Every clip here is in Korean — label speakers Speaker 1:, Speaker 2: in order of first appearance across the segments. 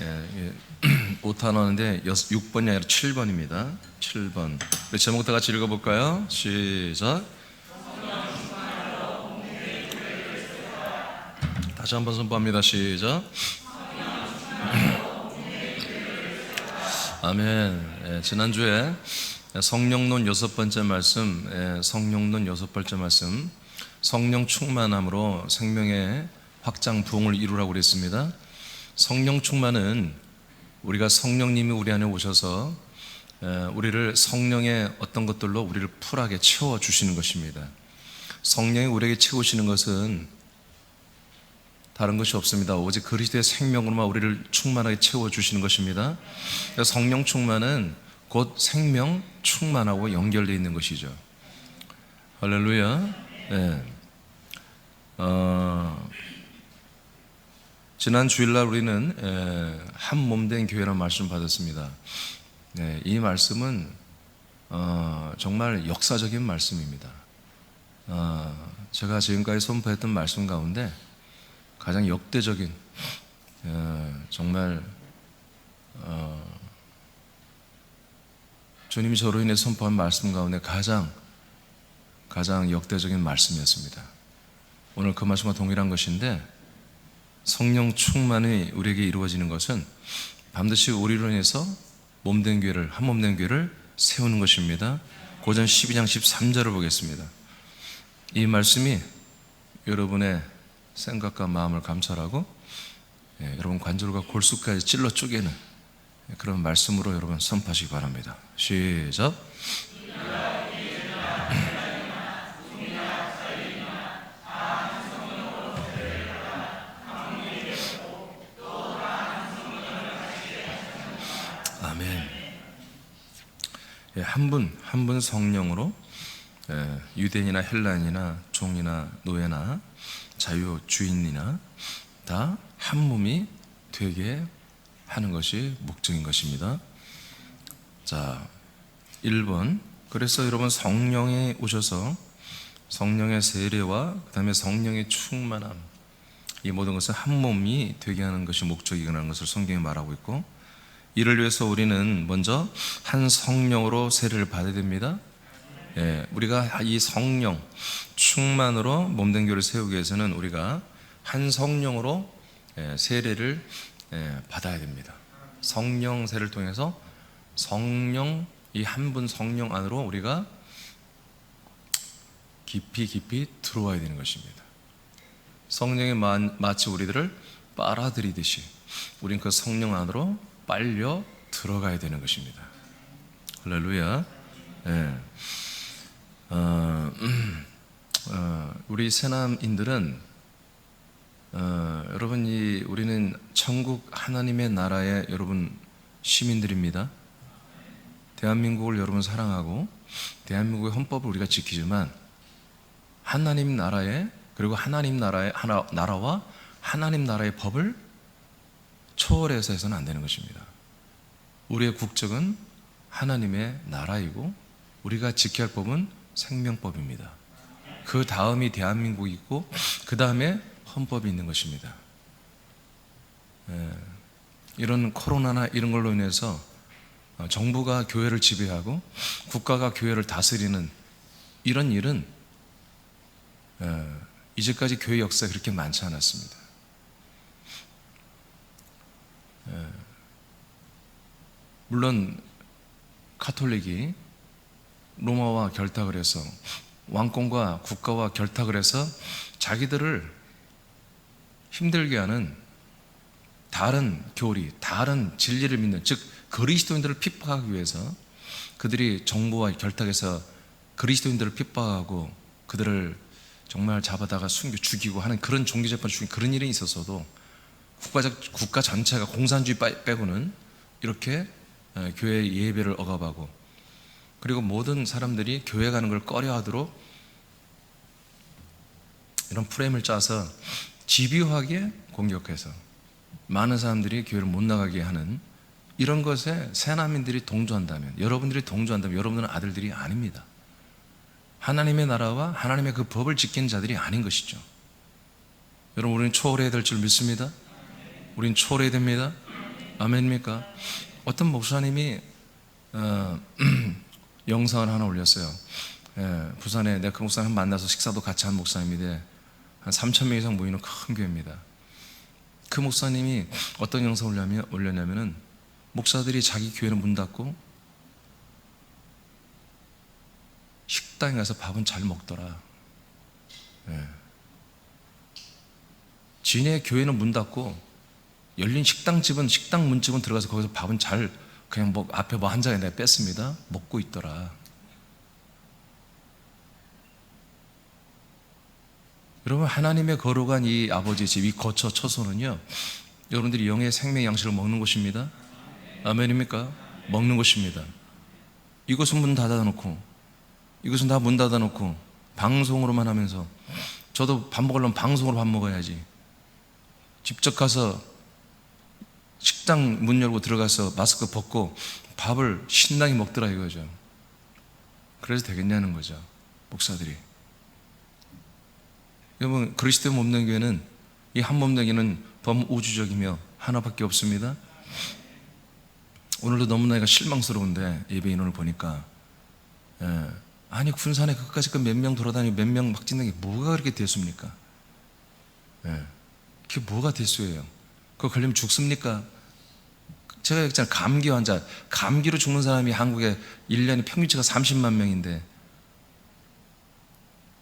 Speaker 1: 예, 오타 나오는데 6번이 아니라 7번입니다. 7번. 우리 제목부터 같이 읽어볼까요? 시작. 다시 한번 선포합니다. 시작. 아멘. 지난주에 성령론 6번째 말씀, 성령론 6번째 말씀, 성령 충만함으로 생명의 확장 부흥을 이루라고 그랬습니다. 성령 충만은 우리가 성령님이 우리 안에 오셔서 우리를 성령의 어떤 것들로 우리를 풀하게 채워주시는 것입니다. 성령이 우리에게 채우시는 것은 다른 것이 없습니다. 오직 그리스도의 생명으로만 우리를 충만하게 채워주시는 것입니다. 성령 충만은 곧 생명 충만하고 연결되어 있는 것이죠. 할렐루야. 네. 지난 주일날 우리는 한 몸된 교회라는 말씀을 받았습니다. 네, 이 말씀은 정말 역사적인 말씀입니다. 제가 지금까지 선포했던 말씀 가운데 가장 역대적인, 정말 주님이 저로 인해 선포한 말씀 가운데 가장 역대적인 말씀이었습니다. 오늘 그 말씀과 동일한 것인데, 성령 충만이 우리에게 이루어지는 것은 반드시 우리로 인해서 몸된 교회를, 한 몸된 교회를 세우는 것입니다. 고전 12장 13절을 보겠습니다. 이 말씀이 여러분의 생각과 마음을 감찰하고 여러분 관절과 골수까지 찔러 쪼개는 그런 말씀으로 여러분 선포하시기 바랍니다. 시작. 아멘. 한 분 성령으로 유대인이나 헬라인이나 종이나 노예나 자유주의인이나 다 한 몸이 되게 하는 것이 목적인 것입니다. 자, 1번. 그래서 여러분 성령이 오셔서 성령의 세례와 그 다음에 성령의 충만함, 이 모든 것을 한 몸이 되게 하는 것이 목적이라는 것을 성경이 말하고 있고, 이를 위해서 우리는 먼저 한 성령으로 세례를 받아야 됩니다. 우리가 이 성령 충만으로 몸된 교회를 세우기 위해서는 우리가 한 성령으로 세례를 받아야 됩니다. 성령 세례를 통해서 성령, 이 한 분 성령 안으로 우리가 깊이 들어와야 되는 것입니다. 성령이 마치 우리들을 빨아들이듯이 우린 그 성령 안으로 빨려 들어가야 되는 것입니다. 할렐루야. 우리 새남인들은 여러분, 우리는 천국 하나님의 나라의 여러분 시민들입니다. 대한민국을 여러분 사랑하고 대한민국의 헌법을 우리가 지키지만 하나님 나라의, 그리고 하나님 나라의 나라와 하나님 나라의 법을 초월해서 해서는 안 되는 것입니다. 우리의 국적은 하나님의 나라이고 우리가 지켜야 할 법은 생명법입니다. 그 다음이 대한민국이 있고 그 다음에 헌법이 있는 것입니다. 이런 코로나나 이런 걸로 인해서 정부가 교회를 지배하고 국가가 교회를 다스리는 이런 일은 이제까지 교회 역사에 그렇게 많지 않았습니다. 물론 가톨릭이 로마와 결탁을 해서, 왕권과 국가와 결탁을 해서 자기들을 힘들게 하는 다른 교리, 다른 진리를 믿는, 즉 그리스도인들을 핍박하기 위해서 그들이 정부와 결탁해서 그리스도인들을 핍박하고 그들을 정말 잡아다가 숨겨 죽이고 하는 그런 종교재판 중에 그런 일이 있었어도 국가 전체가 공산주의 빼고는 이렇게 교회의 예배를 억압하고, 그리고 모든 사람들이 교회 가는 걸 꺼려하도록 이런 프레임을 짜서 집요하게 공격해서 많은 사람들이 교회를 못 나가게 하는 이런 것에 새나민들이 동조한다면, 여러분들이 동조한다면 여러분들은 아들들이 아닙니다. 하나님의 나라와 하나님의 그 법을 지키는 자들이 아닌 것이죠. 여러분, 우리는 초월해야 될 줄 믿습니다. 우린 초월해야 됩니다. 아멘입니까? 어떤 목사님이 영상을 하나 올렸어요. 부산에 내가 그 목사님 만나서 식사도 같이 한 목사님인데 한 3,000명 이상 모이는 큰 교회입니다. 그 목사님이 어떤 영상을 올렸냐면은 목사들이 자기 교회는 문 닫고 식당에 가서 밥은 잘 먹더라. 지네 교회는 문 닫고 열린 식당집은 식당 문집은 들어가서 거기서 밥은 잘 그냥 뭐 앞에 뭐 한 장에 내가 뺐습니다. 먹고 있더라. 여러분, 하나님의 거룩한 이 아버지의 집, 이 거처 처소는요, 여러분들이 영의 생명 양식을 먹는 곳입니다. 아멘입니까? 먹는 곳입니다. 이곳은 문 닫아놓고, 이곳은 다 문 닫아놓고 방송으로만 하면서, 저도 밥 먹으려면 방송으로 밥 먹어야지. 직접 가서 식당 문 열고 들어가서 마스크 벗고 밥을 신나게 먹더라 이거죠. 그래서 되겠냐는 거죠, 목사들이. 여러분, 그리스도의 몸된 교회는, 이 한 몸된 교회는 범우주적이며 하나밖에 없습니다. 오늘도 너무나 실망스러운데 예배 인원을 보니까, 아니 군산에 그까지 그 몇 명 돌아다니고 몇 명 막 찍는 게 뭐가 그렇게 대수입니까? 그게 뭐가 대수예요? 그거 걸리면 죽습니까? 제가 얘기했잖아요. 감기 환자, 감기로 죽는 사람이 한국에 1년에 평균치가 30만 명인데,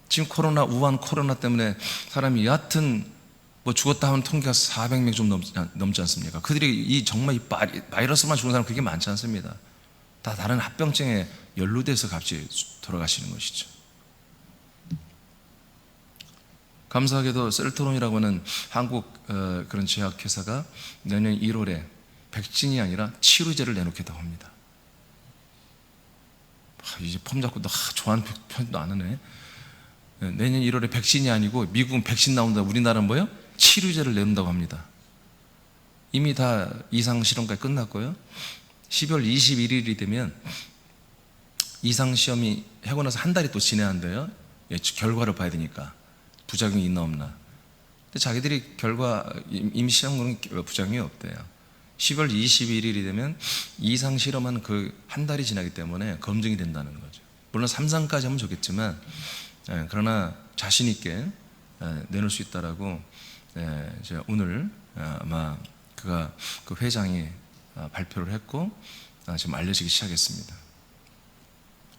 Speaker 1: 지금 우한 코로나 때문에 사람이 여하튼 뭐 죽었다 하면 통계가 400명 좀 넘지 않습니까? 그들이 정말 이 바이러스만 죽는 사람 그게 많지 않습니다. 다 다른 합병증에 연루돼서 갑자기 돌아가시는 것이죠. 감사하게도 셀트론이라고 하는 한국 그런 제약회사가 내년 1월에 백신이 아니라 치료제를 내놓겠다고 합니다. 이제 폼 잡고 너 좋아하는 편도 안 하네. 내년 1월에 백신이 아니고 미국은 백신 나온다, 우리나라는 뭐예요? 치료제를 내놓는다고 합니다. 이미 다 이상 실험까지 끝났고요. 12월 21일이 되면 이상 시험이 하고 나서 한 달이 또 지내야 결과를 봐야 되니까 부작용이 있나 없나. 근데 자기들이 결과 이미 시험은 부작용이 없대요. 10월 21일이 되면 이상 실험한 그 한 달이 지나기 때문에 검증이 된다는 거죠. 물론 3상까지 하면 좋겠지만, 그러나 자신 있게 내놓을 수 있다라고 이제 오늘 아마 그 회장이 발표를 했고 지금 알려지기 시작했습니다.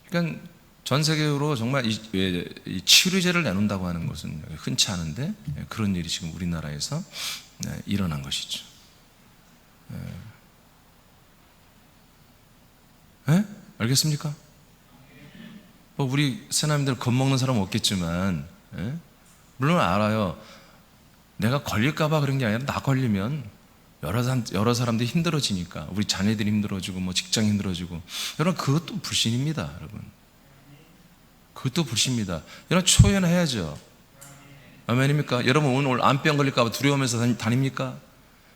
Speaker 1: 그러니까 전 세계적으로 정말 이 치료제를 내놓는다고 하는 것은 흔치 않은데, 그런 일이 지금 우리나라에서 일어난 것이죠. 알겠습니까? 뭐 우리 새남들 겁먹는 사람은 없겠지만, 물론 알아요. 내가 걸릴까봐 그런 게 아니라, 나 걸리면 여러 사람들이 힘들어지니까, 우리 자녀들이 힘들어지고 뭐 직장 힘들어지고. 여러분, 그것도 불신입니다. 여러분, 그것도 불신입니다. 여러분, 초연해야죠. 아멘입니까? 여러분, 오늘 암병 걸릴까봐 두려우면서 다닙니까?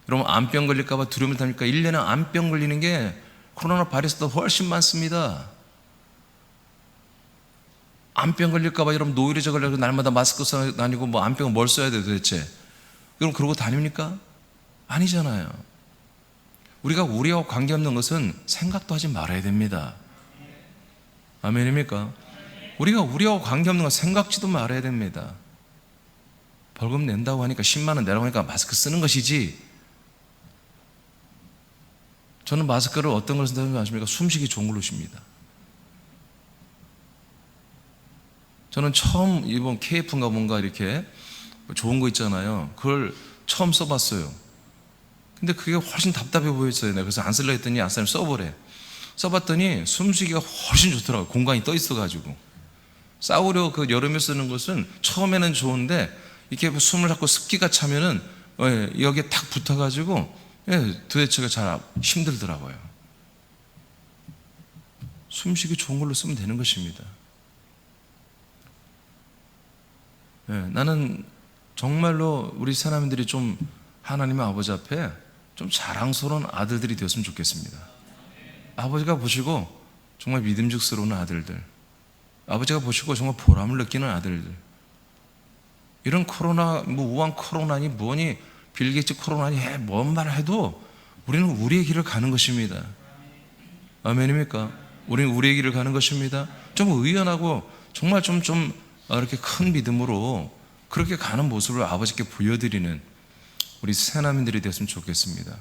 Speaker 1: 여러분, 암병 걸릴까봐 두려우면서 다닙니까? 1년에 암병 걸리는 게 코로나 바이러스보다 훨씬 많습니다. 암병 걸릴까봐 여러분 노이로제 걸려서 날마다 마스크 쓰고 다니고, 뭐 암병은 뭘 써야 돼 도대체? 여러분, 그러고 다닙니까? 아니잖아요. 우리가 우리와 관계없는 것은 생각도 하지 말아야 됩니다. 아멘입니까? 우리가 우리와 관계없는 건 생각지도 말아야 됩니다. 벌금 낸다고 하니까 10만 원 내라고 하니까 마스크 쓰는 것이지, 저는 마스크를 어떤 걸 쓴다는 아십니까? 숨쉬기 좋은 걸로 씁니다. 저는 처음 이번 KF인가 뭔가 이렇게 좋은 거 있잖아요. 그걸 처음 써봤어요. 근데 그게 훨씬 답답해 보였어요. 내가 그래서 안 쓰려고 했더니 아싸님 써보래. 써봤더니 숨쉬기가 훨씬 좋더라고요. 공간이 떠 있어가지고. 싸우려 그 여름에 쓰는 것은 처음에는 좋은데, 이렇게 숨을 자꾸 습기가 차면은 여기에 탁 붙어가지고 도대체가 잘 힘들더라고요. 숨쉬기 좋은 걸로 쓰면 되는 것입니다. 나는 정말로 우리 사람들이 좀 하나님의 아버지 앞에 좀 자랑스러운 아들들이 되었으면 좋겠습니다. 아버지가 보시고 정말 믿음직스러운 아들들, 아버지가 보시고 정말 보람을 느끼는 아들들. 이런 코로나, 뭐 우한 코로나니 뭐니 빌 게이츠 코로나니 뭔 말 해도 우리는 우리의 길을 가는 것입니다. 아멘입니까? 우리는 우리의 길을 가는 것입니다. 좀 의연하고 정말 좀 이렇게 큰 믿음으로 그렇게 가는 모습을 아버지께 보여드리는 우리 새나민들이 됐으면 좋겠습니다.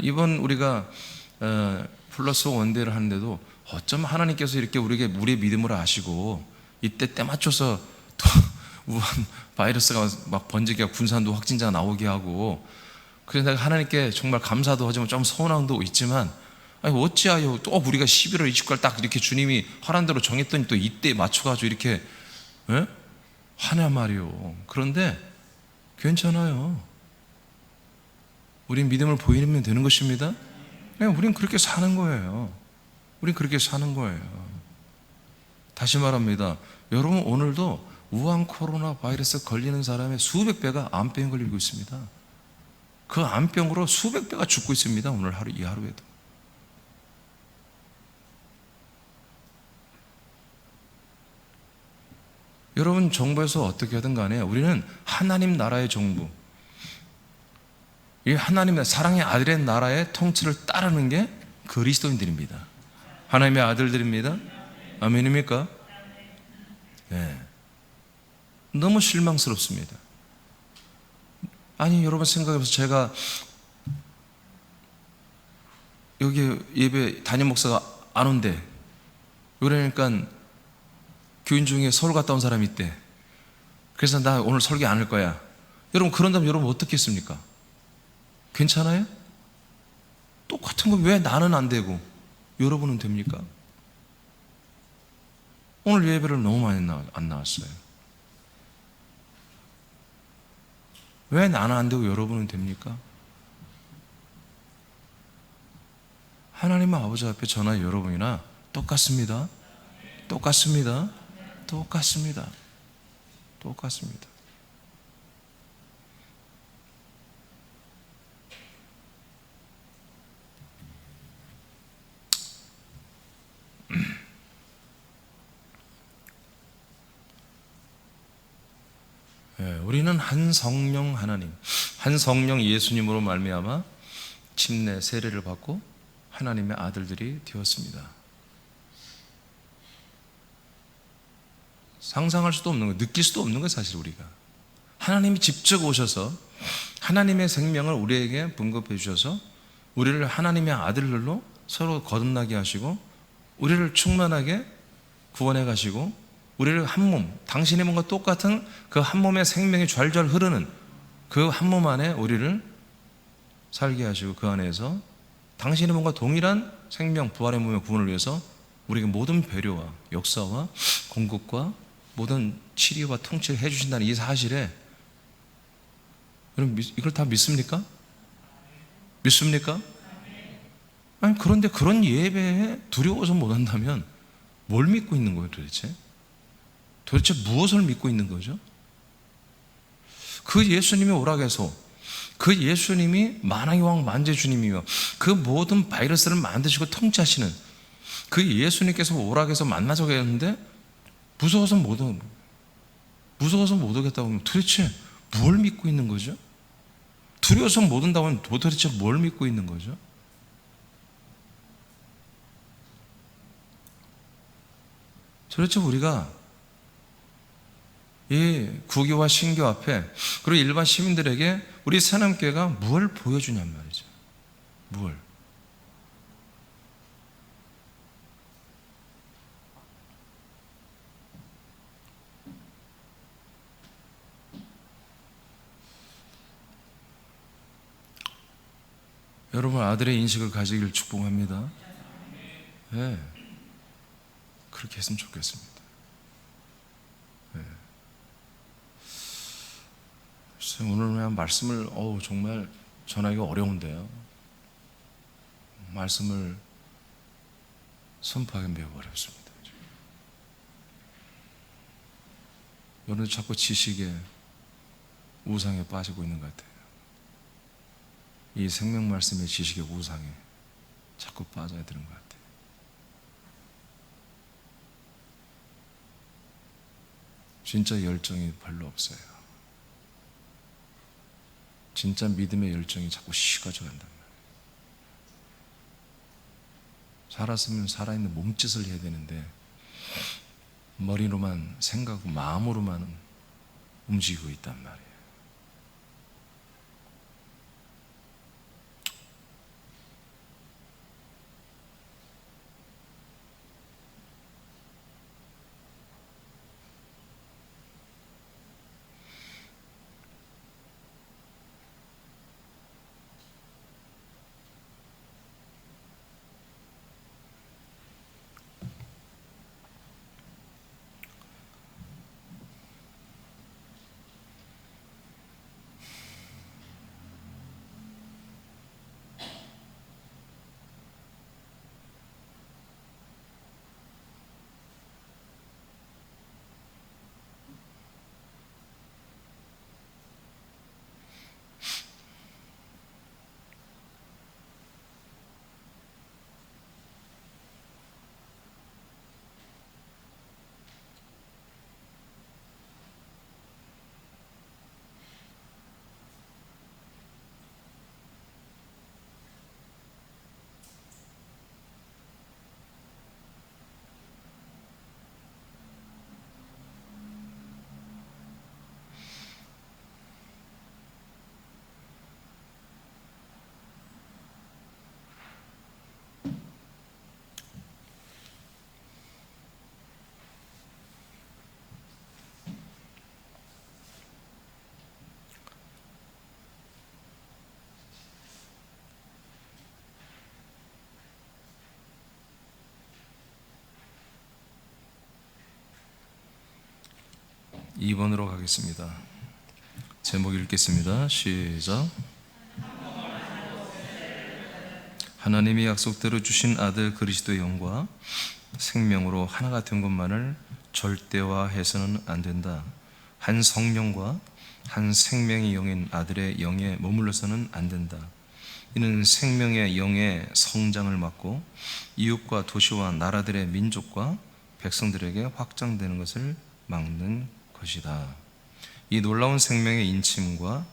Speaker 1: 이번 우리가 플러스 원데이를 하는데도 어쩜 하나님께서 이렇게 우리의 믿음을 아시고 이때 때 맞춰서 또 우한 바이러스가 막 번지게 하고 군산도 확진자가 나오게 하고, 그래서 내가 하나님께 정말 감사도 하지만 좀 서운함도 있지만, 아니 어찌하여 또 우리가 11월 29일 딱 이렇게 주님이 허락한 대로 정했더니 또 이때 맞춰가지고 이렇게 하냐 말이요. 그런데 괜찮아요. 우린 믿음을 보이면 되는 것입니다. 우린 그렇게 사는 거예요. 우린 그렇게 사는 거예요. 다시 말합니다. 여러분, 오늘도 우한 코로나 바이러스 걸리는 사람의 수백 배가 암병에 걸리고 있습니다. 그 암병으로 수백 배가 죽고 있습니다. 오늘 이 하루에도. 여러분, 정부에서 어떻게 하든 간에 우리는 하나님 나라의 정부, 이 하나님의 사랑의 아들의 나라의 통치를 따르는 게 그리스도인들입니다. 하나님의 아들들입니다. 아멘입니까? 네. 너무 실망스럽습니다. 아니, 여러분 생각해보세요. 제가 여기 예배 담임 목사가 안 온대. 그러니까 교인 중에 서울 갔다 온 사람이 있대. 그래서 나 오늘 설교 안 할 거야. 여러분, 그런다면 여러분 어떻게 했습니까? 괜찮아요? 똑같은 거 왜 나는 안 되고 여러분은 됩니까? 오늘 예배를 너무 많이 안 나왔어요. 왜 나는 안 되고 여러분은 됩니까? 하나님 아버지 앞에 저나 여러분이나 똑같습니다. 똑같습니다. 똑같습니다. 똑같습니다. 우리는 한 성령 하나님, 한 성령 예수님으로 말미암아 침례 세례를 받고 하나님의 아들들이 되었습니다. 상상할 수도 없는 거예요. 느낄 수도 없는 거예요. 사실 우리가 하나님이 직접 오셔서 하나님의 생명을 우리에게 분급해 주셔서 우리를 하나님의 아들들로 서로 거듭나게 하시고 우리를 충만하게 구원해 가시고 우리를 한 몸, 당신의 몸과 똑같은 그 한 몸의 생명이 좔좔 흐르는 그 한 몸 안에 우리를 살게 하시고 그 안에서 당신의 몸과 동일한 생명, 부활의 몸의 구원을 위해서 우리에게 모든 배려와 역사와 공급과 모든 치료와 통치를 해주신다는 이 사실에 여러분 이걸 다 믿습니까? 믿습니까? 아니, 그런데 그런 예배에 두려워서 못 한다면 뭘 믿고 있는 거예요 도대체? 도대체 무엇을 믿고 있는 거죠? 그 예수님이 오락해서 그 예수님이 만왕의 왕 만재주님이며 그 모든 바이러스를 만드시고 통치하시는 그 예수님께서 오락해서 만나자고 했는데 무서워서 못 오겠다고 하면 도대체 뭘 믿고 있는 거죠? 두려워서 못 온다고 하면 도대체 뭘 믿고 있는 거죠? 도대체 우리가 이 구교와 신교 앞에 그리고 일반 시민들에게 우리 새남교회가 뭘 보여주냔 말이죠. 뭘? 여러분 아들의 인식을 가지기를 축복합니다. 네. 그렇게 했으면 좋겠습니다. 네. 오늘 그냥 말씀을 정말 전하기가 어려운데요. 말씀을 선포하기 매우 어렵습니다. 여러분 자꾸 지식에 우상에 빠지고 있는 것 같아요. 이 생명 말씀의 지식의 우상에 자꾸 빠져야 되는 것 같아요. 진짜 열정이 별로 없어요. 진짜 믿음의 열정이 자꾸 식어져 간단 말이에요. 살았으면 살아있는 몸짓을 해야 되는데 머리로만 생각하고 마음으로만 움직이고 있단 말이에요. 이 2번으로 가겠습니다. 제목 읽겠습니다. 시작. 하나님이 약속대로 주신 아들 그리스도의 영과 생명으로 하나가 된 것만을 절대화해서는 안 된다. 한 성령과 한 생명의 영인 아들의 영에 머물러서는 안 된다. 이는 생명의 영의 성장을 막고 이웃과 도시와 나라들의 민족과 백성들에게 확장되는 것을 막는 것이다. 이 놀라운 생명의 인침과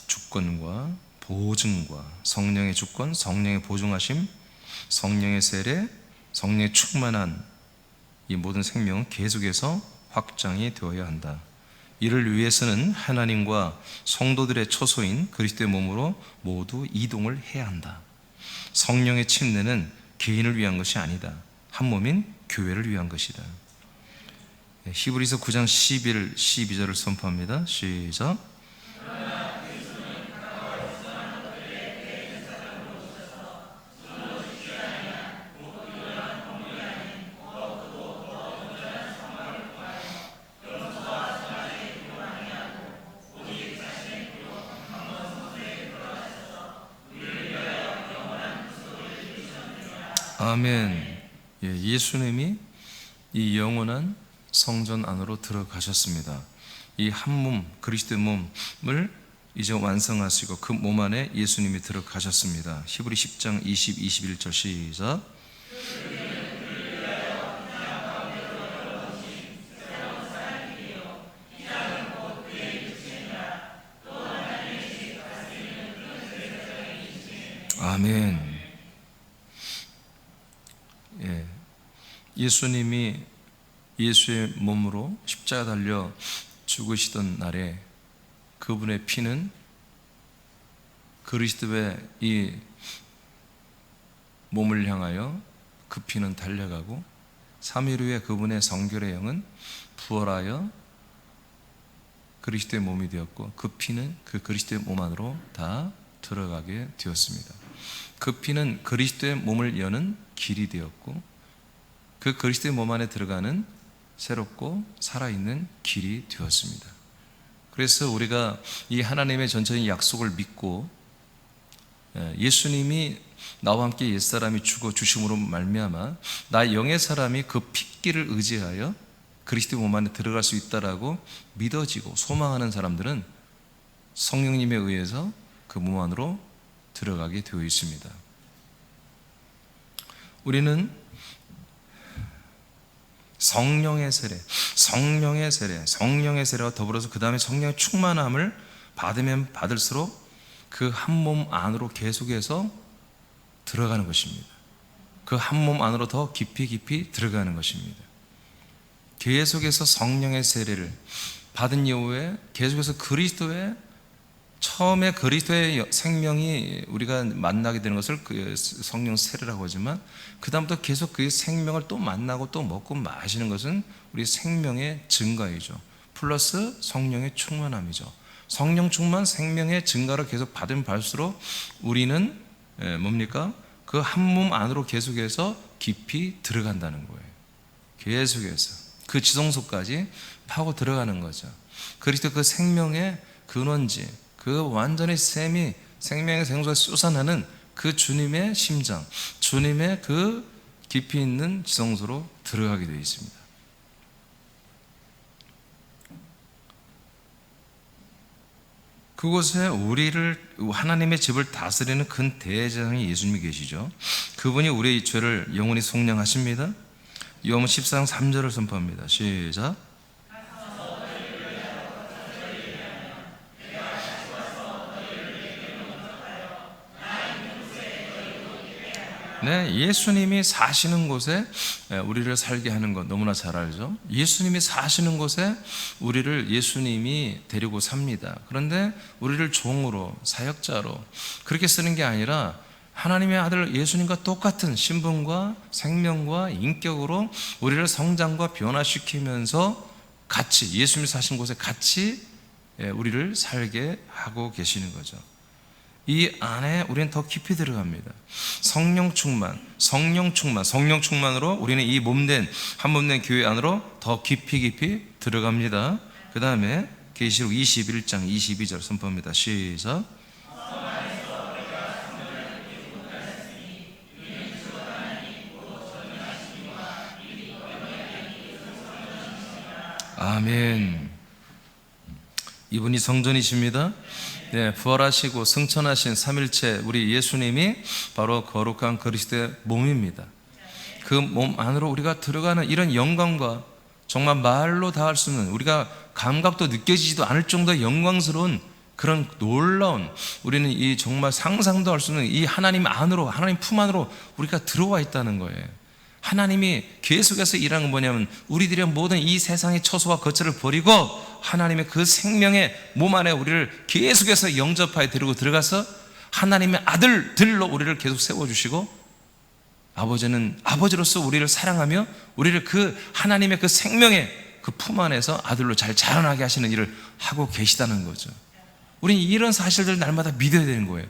Speaker 1: 주권과 보증과 성령의 주권, 성령의 보증하심, 성령의 세례, 성령의 충만한 이 모든 생명은 계속해서 확장이 되어야 한다. 이를 위해서는 하나님과 성도들의 초소인 그리스도의 몸으로 모두 이동을 해야 한다. 성령의 침례는 개인을 위한 것이 아니다. 한 몸인 교회를 위한 것이다. 히브리서 9장 11, 12절을 선포합니다. 시작. 아멘. 예수님이 이 영원한 성전 안으로 들어가셨습니다. 이 한 몸, 그리스도의 몸을 이제 완성하시고 그 몸 안에 예수님이 들어가셨습니다. 히브리 10장 20, 21절 시작. 아멘. 예수님이 예수의 몸으로 십자가 달려 죽으시던 날에 그분의 피는 그리스도의 이 몸을 향하여 그 피는 달려가고 3일 후에 그분의 성결의 영은 부활하여 그리스도의 몸이 되었고 그 피는 그 그리스도의 몸 안으로 다 들어가게 되었습니다. 그 피는 그리스도의 몸을 여는 길이 되었고 그 그리스도의 몸 안에 들어가는 새롭고 살아있는 길이 되었습니다. 그래서 우리가 이 하나님의 전적인 약속을 믿고 예수님이 나와 함께 옛사람이 죽어 주심으로 말미암아 나 영의 사람이 그 핏길을 의지하여 그리스도의 몸 안에 들어갈 수 있다라고 믿어지고 소망하는 사람들은 성령님에 의해서 그 몸 안으로 들어가게 되어 있습니다. 우리는 성령의 세례, 성령의 세례와 더불어서 그 다음에 성령의 충만함을 받으면 받을수록 그 한 몸 안으로 계속해서 들어가는 것입니다. 그 한 몸 안으로 더 깊이 깊이 들어가는 것입니다. 계속해서 성령의 세례를 받은 이후에 계속해서 그리스도의 처음에 그리스도의 생명이 우리가 만나게 되는 것을 그 성령 세례라고 하지만 그 다음부터 계속 그 생명을 또 만나고 또 먹고 마시는 것은 우리 생명의 증가이죠. 플러스 성령의 충만함이죠. 성령 충만 생명의 증가를 계속 받으면 받을수록 우리는 뭡니까? 그 한 몸 안으로 계속해서 깊이 들어간다는 거예요. 계속해서 그 지성소까지 파고 들어가는 거죠. 그리스도 그 생명의 근원지, 그 완전히 샘이 생명의 생수가 솟아나는 그 주님의 심장, 주님의 그 깊이 있는 지성소로 들어가게 되어 있습니다. 그곳에 우리를 하나님의 집을 다스리는 큰 대제사장이 예수님이 계시죠. 그분이 우리의 죄를 영원히 속량하십니다. 요한복음 14장 3절을 선포합니다. 시작. 네, 예수님이 사시는 곳에 우리를 살게 하는 것 너무나 잘 알죠. 예수님이 사시는 곳에 우리를 예수님이 데리고 삽니다. 그런데 우리를 종으로, 사역자로 그렇게 쓰는 게 아니라 하나님의 아들 예수님과 똑같은 신분과 생명과 인격으로 우리를 성장과 변화시키면서 같이 예수님이 사신 곳에 같이 우리를 살게 하고 계시는 거죠. 이 안에 우리는 더 깊이 들어갑니다. 성령 충만으로 우리는 이 몸된 한 몸된 교회 안으로 더 깊이 들어갑니다. 그 다음에 계시록 21장 22절 선포합니다. 시작. 아멘. 이분이 성전이십니다. 네, 부활하시고 승천하신 삼일체 우리 예수님이 바로 거룩한 그리스도의 몸입니다. 그 몸 안으로 우리가 들어가는 이런 영광과 정말 말로 다 할 수 없는, 우리가 감각도 느껴지지도 않을 정도의 영광스러운 그런 놀라운, 우리는 이 정말 상상도 할 수 없는 이 하나님 안으로, 하나님 품 안으로 우리가 들어와 있다는 거예요. 하나님이 계속해서 일하는 건 뭐냐면 우리들의 모든 이 세상의 처소와 거처를 버리고 하나님의 그 생명의 몸 안에 우리를 계속해서 영접하여 데리고 들어가서 하나님의 아들들로 우리를 계속 세워주시고, 아버지는 아버지로서 우리를 사랑하며 우리를 그 하나님의 그 생명의 그 품 안에서 아들로 잘 자라나게 하시는 일을 하고 계시다는 거죠. 우리는 이런 사실들을 날마다 믿어야 되는 거예요.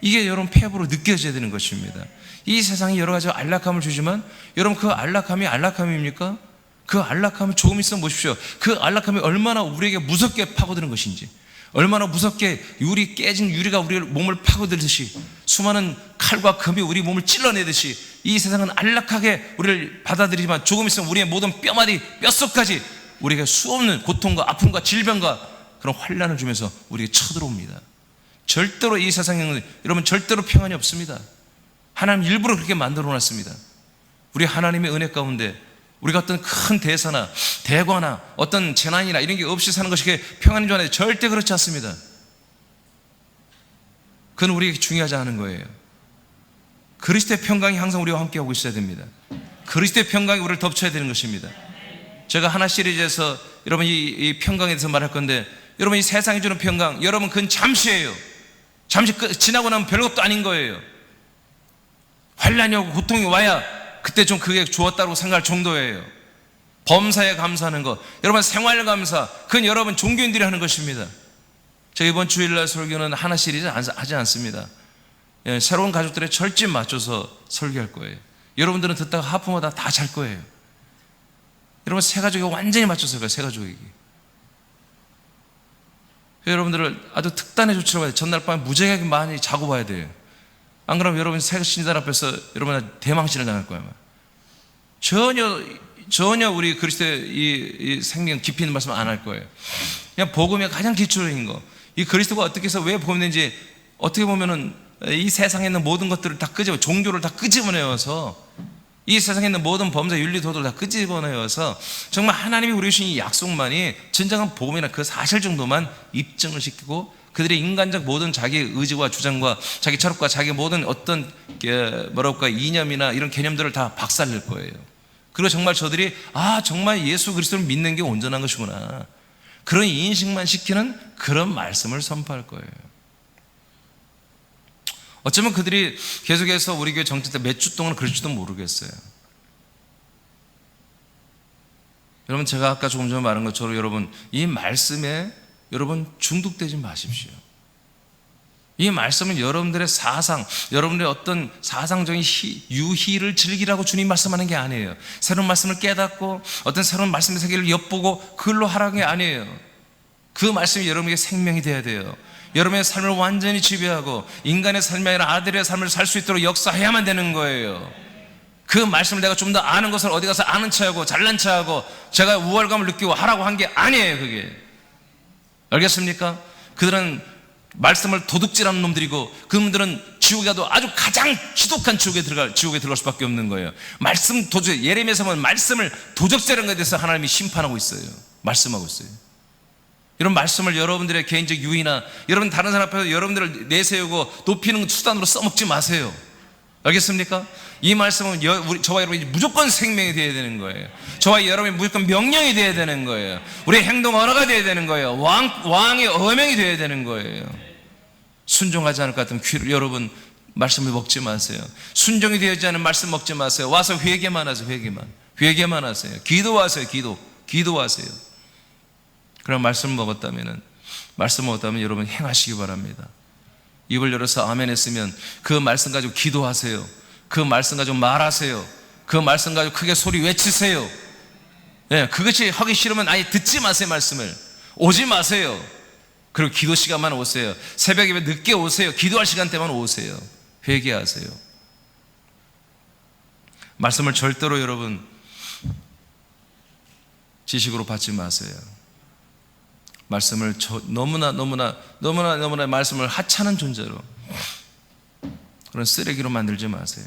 Speaker 1: 이게 여러분 폐업으로 느껴져야 되는 것입니다. 이 세상이 여러 가지 안락함을 주지만 여러분 그 안락함이 안락함입니까? 그 안락함을 조금 있어 보십시오. 그 안락함이 얼마나 우리에게 무섭게 파고드는 것인지, 얼마나 무섭게 깨진 유리가 우리 몸을 파고들듯이 수많은 칼과 금이 우리 몸을 찔러내듯이 이 세상은 안락하게 우리를 받아들이지만 조금 있으면 우리의 모든 뼈마디 뼛속까지 우리에게 수없는 고통과 아픔과 질병과 그런 환난을 주면서 우리에게 쳐들어옵니다. 절대로 이 세상에는 여러분 절대로 평안이 없습니다. 하나님 일부러 그렇게 만들어 놨습니다. 우리 하나님의 은혜 가운데 우리가 어떤 큰 대사나 대과나 어떤 재난이나 이런 게 없이 사는 것이 평안인 줄 아는데 절대 그렇지 않습니다. 그건 우리에게 중요하지 않은 거예요. 그리스도의 평강이 항상 우리와 함께하고 있어야 됩니다. 그리스도의 평강이 우리를 덮쳐야 되는 것입니다. 제가 하나 시리즈에서 여러분 이 평강에 대해서 말할 건데, 여러분 이 세상이 주는 평강, 여러분 그건 잠시예요. 잠시 지나고 나면 별것도 아닌 거예요. 환난이 오고 고통이 와야 그때 좀 그게 좋았다고 생각할 정도예요. 범사에 감사하는 것, 여러분 생활 감사, 그건 여러분 종교인들이 하는 것입니다. 제가 이번 주일날 설교는 하나 시리즈 하지 않습니다. 새로운 가족들의 철집 맞춰서 설교할 거예요. 여러분들은 듣다가 하품하다 다 잘 거예요. 여러분 새 가족이 완전히 맞춰서 가요. 새 가족에게 여러분들을 아주 특단의 조치를 봐야 돼요. 전날 밤에 무지하게 많이 자고 봐야 돼요. 안 그러면 여러분 새 신자들 앞에서 여러분 대망신을 당할 거예요. 전혀 우리 그리스도의 이 생명 깊이 있는 말씀 안 할 거예요. 그냥 복음의 가장 기초적인 거, 이 그리스도가 어떻게 해서 왜 복음인지, 어떻게 보면은 이 세상에 있는 모든 것들을 다 종교를 다 끄집어내어서, 이 세상에 있는 모든 범죄 윤리 도덕을 다 끄집어내어서 정말 하나님이 우리 주신 이 약속만이 진정한 복음이나 그 사실 정도만 입증을 시키고 그들의 인간적 모든 자기 의지와 주장과 자기 철학과 자기 모든 어떤 이념이나 이런 개념들을 다 박살낼 거예요. 그리고 정말 저들이 정말 예수 그리스도를 믿는 게 온전한 것이구나, 그런 인식만 시키는 그런 말씀을 선포할 거예요. 어쩌면 그들이 계속해서 우리 교회 정치 때 몇 주 동안 그럴지도 모르겠어요. 여러분, 제가 아까 조금 전에 말한 것처럼 여러분, 이 말씀에 여러분 중독되지 마십시오. 이 말씀은 여러분들의 사상, 여러분들의 어떤 사상적인 유희를 즐기라고 주님 말씀하는 게 아니에요. 새로운 말씀을 깨닫고 어떤 새로운 말씀의 세계를 엿보고 그걸로 하라는 게 아니에요. 그 말씀이 여러분에게 생명이 돼야 돼요. 여러분의 삶을 완전히 지배하고 인간의 삶이 아니라 아들의 삶을 살 수 있도록 역사해야만 되는 거예요. 그 말씀을 내가 좀 더 아는 것을 어디 가서 아는 척하고 잘난 척하고 제가 우월감을 느끼고 하라고 한 게 아니에요. 그게, 알겠습니까? 그들은 말씀을 도둑질하는 놈들이고 그분들은 지옥에 가도 아주 가장 지독한 지옥에 들어갈 수밖에 없는 거예요. 말씀 도적, 예레미야에서 보면 말씀을 도적질하는 것에 대해서 하나님이 심판하고 있어요. 말씀하고 있어요. 이런 말씀을 여러분들의 개인적 유의나 여러분 다른 사람 앞에서 여러분들을 내세우고 높이는 수단으로 써먹지 마세요. 알겠습니까? 이 말씀은 저와 여러분이 무조건 생명이 되어야 되는 거예요. 저와 여러분이 무조건 명령이 되어야 되는 거예요. 우리의 행동 언어가 되어야 되는 거예요. 왕의 어명이 되어야 되는 거예요. 순종하지 않을 것 같으면 여러분 말씀을 먹지 마세요. 순종이 되지 않은 말씀 먹지 마세요. 와서 회개만 하세요. 회개만 하세요. 기도하세요. 기도하세요. 그런 말씀을 먹었다면 여러분 행하시기 바랍니다. 입을 열어서 아멘 했으면 그 말씀 가지고 기도하세요. 그 말씀 가지고 말하세요. 그 말씀 가지고 크게 소리 외치세요. 그것이 하기 싫으면 아예 듣지 마세요. 말씀을 오지 마세요. 그리고 기도 시간만 오세요. 새벽에 늦게 오세요. 기도할 시간 때만 오세요. 회개하세요. 말씀을 절대로 여러분 지식으로 받지 마세요. 말씀을 너무나 말씀을 하찮은 존재로, 그런 쓰레기로 만들지 마세요.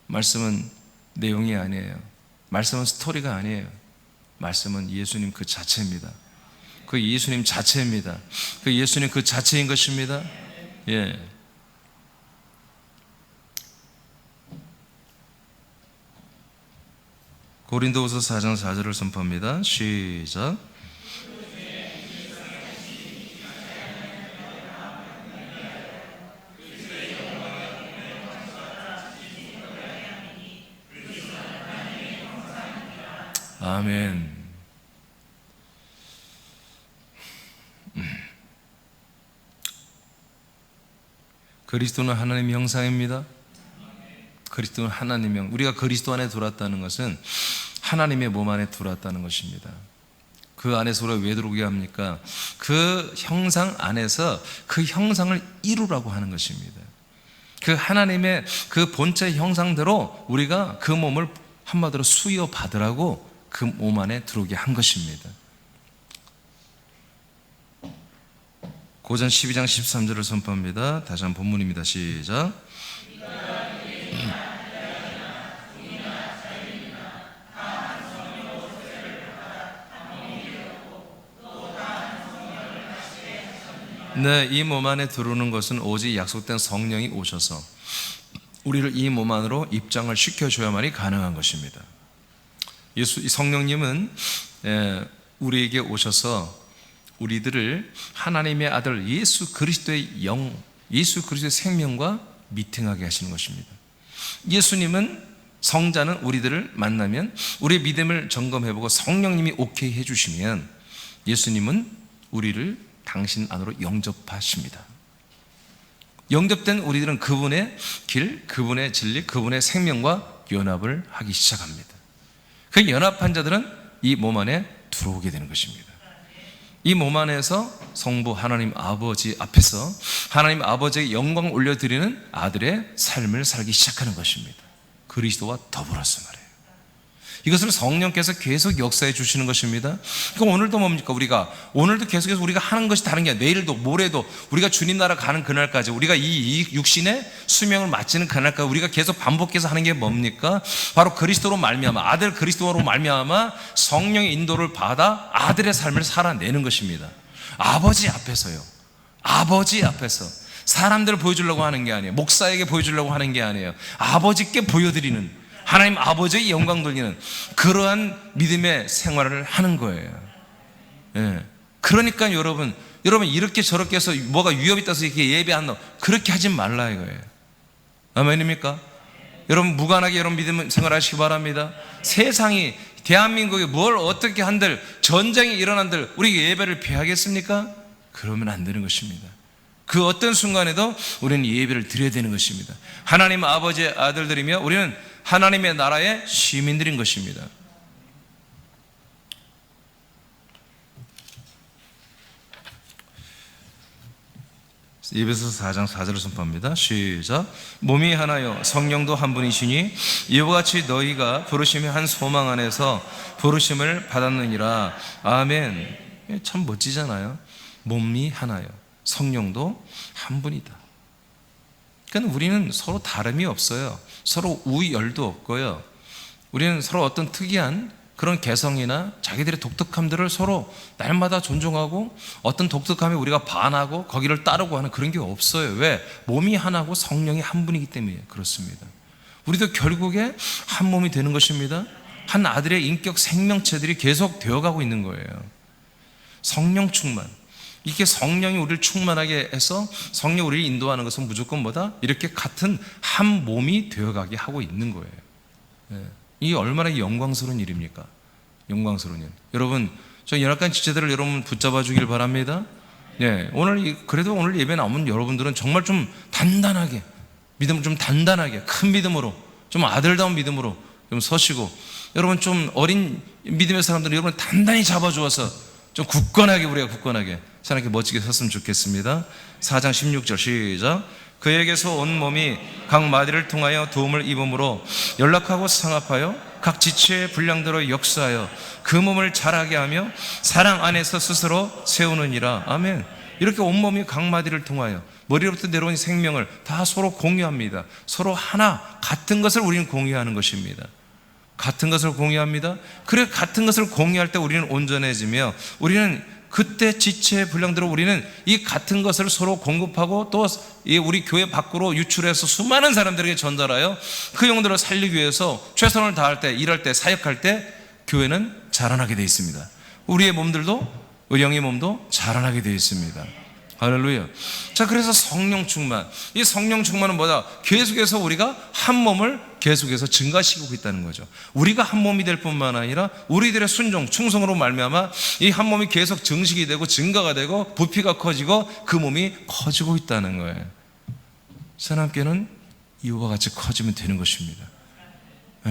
Speaker 1: 말씀은 내용이 아니에요. 말씀은 스토리가 아니에요. 말씀은 예수님 그 자체입니다. 그 예수님 자체입니다. 그 예수님 그 자체인 것입니다. 예. 고린도후서 4장 4절을 선포합니다. 시작. 아멘. 그리스도는 하나님의 형상입니다. 그리스도는 하나님의 형. 우리가 그리스도 안에 들어왔다는 것은 하나님의 몸 안에 들어왔다는 것입니다. 그 안에서 우리가 왜 들어오게 합니까? 그 형상 안에서 그 형상을 이루라고 하는 것입니다. 그 하나님의 그 본체의 형상대로 우리가 그 몸을 한마디로 수여 받으라고 그 몸 안에 들어오게 한 것입니다. 고전 12장 13절을 선포합니다. 다시 한번 본문입니다. 시작. 네, 이 몸 안에 들어오는 것은 오직 약속된 성령이 오셔서 우리를 이 몸 안으로 입장을 시켜줘야만이 가능한 것입니다. 성령님은 우리에게 오셔서 우리들을 하나님의 아들 예수 그리스도의 영, 예수 그리스도의 생명과 미팅하게 하시는 것입니다. 예수님은, 성자는 우리들을 만나면 우리의 믿음을 점검해보고 성령님이 오케이 해주시면 예수님은 우리를 당신 안으로 영접하십니다. 영접된 우리들은 그분의 길, 그분의 진리, 그분의 생명과 연합을 하기 시작합니다. 그 연합한 자들은 이 몸 안에 들어오게 되는 것입니다. 이 몸 안에서 성부 하나님 아버지 앞에서 하나님 아버지의 영광을 올려드리는 아들의 삶을 살기 시작하는 것입니다. 그리스도와 더불어서 말이에요. 이것을 성령께서 계속 역사해 주시는 것입니다. 그럼 오늘도 뭡니까? 오늘도 계속해서 우리가 하는 것이 다른 게 아니라 내일도 모레도 우리가 주님 나라 가는 그날까지, 우리가 이 육신의 수명을 마치는 그날까지 우리가 계속 반복해서 하는 게 뭡니까? 바로 그리스도로 말미암아, 아들 그리스도로 말미암아 성령의 인도를 받아 아들의 삶을 살아내는 것입니다. 아버지 앞에서요. 아버지 앞에서. 사람들을 보여주려고 하는 게 아니에요. 목사에게 보여주려고 하는 게 아니에요. 아버지께 보여드리는, 하나님 아버지의 영광 돌리는 그러한 믿음의 생활을 하는 거예요. 예. 그러니까 여러분 이렇게 저렇게 해서 뭐가 위협이 떠서 이렇게 예배한다, 그렇게 하지 말라 이거예요. 아멘입니까? 여러분 무관하게 여러분 믿음 생활하시기 바랍니다. 세상이 대한민국에 뭘 어떻게 한들, 전쟁이 일어난들 우리 예배를 피하겠습니까? 그러면 안 되는 것입니다. 그 어떤 순간에도 우리는 예배를 드려야 되는 것입니다. 하나님 아버지의 아들들이며 우리는 하나님의 나라의 시민들인 것입니다. 에베소서 4장 4절을 선포합니다. 시작. 몸이 하나요 성령도 한 분이시니 이와 같이 너희가 부르심의 한 소망 안에서 부르심을 받았느니라. 아멘. 참 멋지잖아요. 몸이 하나요 성령도 한 분이다. 그러니까 우리는 서로 다름이 없어요. 서로 우열도 없고요. 우리는 서로 어떤 특이한 그런 개성이나 자기들의 독특함들을 서로 날마다 존중하고 어떤 독특함에 우리가 반하고 거기를 따르고 하는 그런 게 없어요. 왜? 몸이 하나고 성령이 한 분이기 때문에 그렇습니다. 우리도 결국에 한 몸이 되는 것입니다. 한 아들의 인격 생명체들이 계속 되어가고 있는 거예요. 성령 충만. 이렇게 성령이 우리를 충만하게 해서 성령 우리를 인도하는 것은 무조건 뭐다? 이렇게 같은 한 몸이 되어가게 하고 있는 거예요. 네. 이게 얼마나 영광스러운 일입니까? 영광스러운 일. 여러분, 저 연합관 지체들을 여러분 붙잡아 주길 바랍니다. 예, 그래도 오늘 예배 나오면 여러분들은 정말 좀 단단하게, 믿음을 좀 단단하게, 큰 믿음으로, 좀 아들다운 믿음으로 좀 서시고, 여러분 좀 어린 믿음의 사람들은 여러분 단단히 잡아주어서 좀 굳건하게, 우리가 굳건하게, 사람에게 멋지게 섰으면 좋겠습니다. 4장 16절 시작. 그에게서 온 몸이 각 마디를 통하여 도움을 입음으로 연락하고 상합하여 각 지체의 분량대로 역사하여 그 몸을 자라게 하며 사랑 안에서 스스로 세우느니라. 아멘. 이렇게 온몸이 각 마디를 통하여 머리로부터 내려온 생명을 다 서로 공유합니다. 서로 하나 같은 것을 우리는 공유하는 것입니다. 같은 것을 공유합니다. 그래 같은 것을 공유할 때 우리는 온전해지며 우리는 그때 지체의 분량대로 우리는 이 같은 것을 서로 공급하고 또 우리 교회 밖으로 유출해서 수많은 사람들에게 전달하여 그 영들을 살리기 위해서 최선을 다할 때, 일할 때, 사역할 때 교회는 자라나게 되어 있습니다. 우리의 몸들도, 우리 영의 몸도 자라나게 되어 있습니다. 할렐루야. 자, 그래서 성령 충만. 이 성령 충만은 뭐다? 계속해서 우리가 한 몸을 계속해서 증가시키고 있다는 거죠. 우리가 한 몸이 될 뿐만 아니라 우리들의 순종, 충성으로 말미암아 이 한 몸이 계속 증식이 되고 증가가 되고 부피가 커지고 그 몸이 커지고 있다는 거예요. 하나님께는 이와 같이 커지면 되는 것입니다.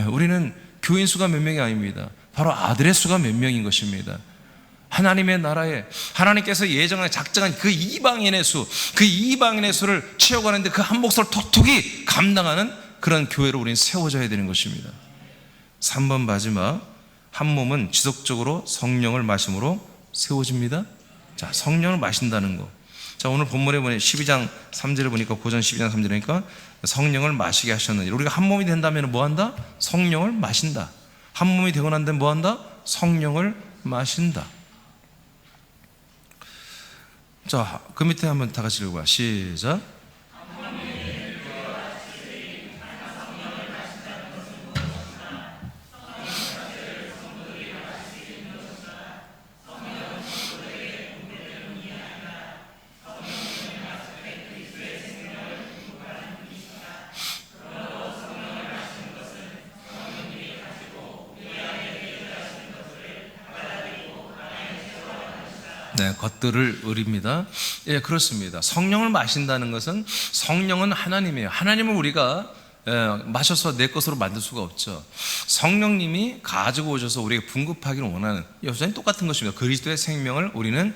Speaker 1: 우리는 교인 수가 몇 명이 아닙니다. 바로 아들의 수가 몇 명인 것입니다. 하나님의 나라에 하나님께서 예정한 작정한 그 이방인의 수, 그 이방인의 수를 채워가는데 그 한 몫을 톡톡히 감당하는 그런 교회로 우리는 세워져야 되는 것입니다. 3번 마지막, 한 몸은 지속적으로 성령을 마심으로 세워집니다. 자, 성령을 마신다는 거. 자, 오늘 본문에 보니 12장 3절을 보니까 고전 12장 3절이니까 성령을 마시게 하셨느니, 우리가 한 몸이 된다면 뭐 한다? 성령을 마신다. 한 몸이 되고 난 다음에 뭐 한다? 성령을 마신다. 자, 그 밑에 한번 다 같이 읽어봐. 시작. 네, 것들을 의립니다. 예, 그렇습니다. 성령을 마신다는 것은 성령은 하나님이에요. 하나님을 우리가 마셔서 내 것으로 만들 수가 없죠. 성령님이 가지고 오셔서 우리에게 분급하기를 원하는, 여전히 똑같은 것입니다. 그리스도의 생명을 우리는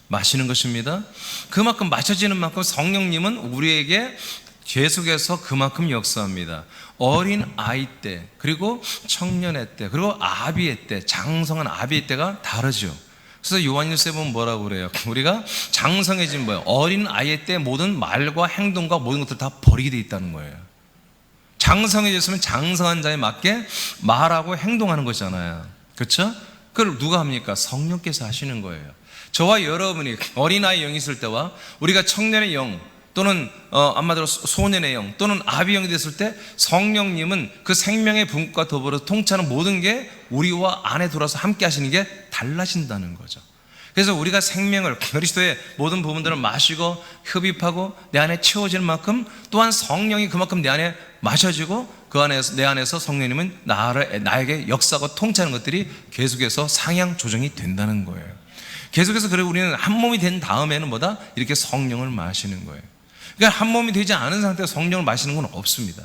Speaker 1: 마시는 것입니다. 그만큼 마셔지는 만큼 성령님은 우리에게 계속해서 그만큼 역사합니다. 어린 아이 때, 그리고 청년의 때, 그리고 아비의 때, 장성한 아비의 때가 다르죠. 그래서 요한일서에 보면 뭐라고 그래요? 우리가 장성해진 뭐예요? 어린 아이의 때 모든 말과 행동과 모든 것들 다 버리게 돼 있다는 거예요. 장성해졌으면 장성한 자에 맞게 말하고 행동하는 거잖아요. 그렇죠? 그걸 누가 합니까? 성령께서 하시는 거예요. 저와 여러분이 어린아이 영이 있을 때와 우리가 청년의 영 또는 한마디로 소년의 영 또는 아비 영이 됐을 때 성령님은 그 생명의 분과 더불어 통치하는 모든 게 우리와 안에 들어와서 함께 하시는 게 달라진다는 거죠. 그래서 우리가 생명을 그리스도의 모든 부분들을 마시고 흡입하고 내 안에 채워지는 만큼 또한 성령이 그만큼 내 안에 마셔지고 그 안에서 내 안에서 성령님은 나에게 역사하고 통치하는 것들이 계속해서 상향 조정이 된다는 거예요. 계속해서 그래 우리는 한 몸이 된 다음에는 뭐다? 이렇게 성령을 마시는 거예요. 그러니까 한 몸이 되지 않은 상태에서 성령을 마시는 건 없습니다.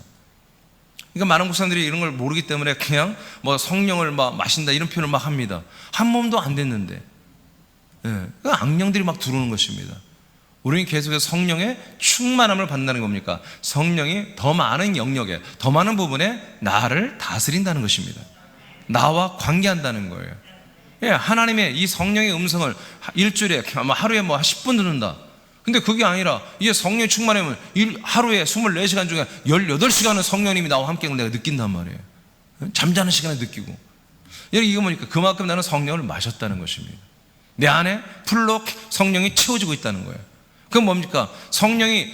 Speaker 1: 그러니까 많은 목사님들이 이런 걸 모르기 때문에 그냥 뭐 성령을 막 마신다 이런 표현을 막 합니다. 한 몸도 안 됐는데, 악령들이 막 들어오는 것입니다. 우리는 계속해서 성령의 충만함을 받는다는 겁니까? 성령이 더 많은 영역에, 더 많은 부분에 나를 다스린다는 것입니다. 나와 관계한다는 거예요. 하나님의 이 성령의 음성을 일주일에 하루에 뭐 10분 듣는다. 근데 그게 아니라 이게 성령이 충만하면 하루에 24시간 중에 18시간은 성령님이 나와 함께 내가 느낀단 말이에요. 잠자는 시간에 느끼고. 이게 뭐니까 그만큼 나는 성령을 마셨다는 것입니다. 내 안에 풀로 성령이 채워지고 있다는 거예요. 그건 뭡니까? 성령이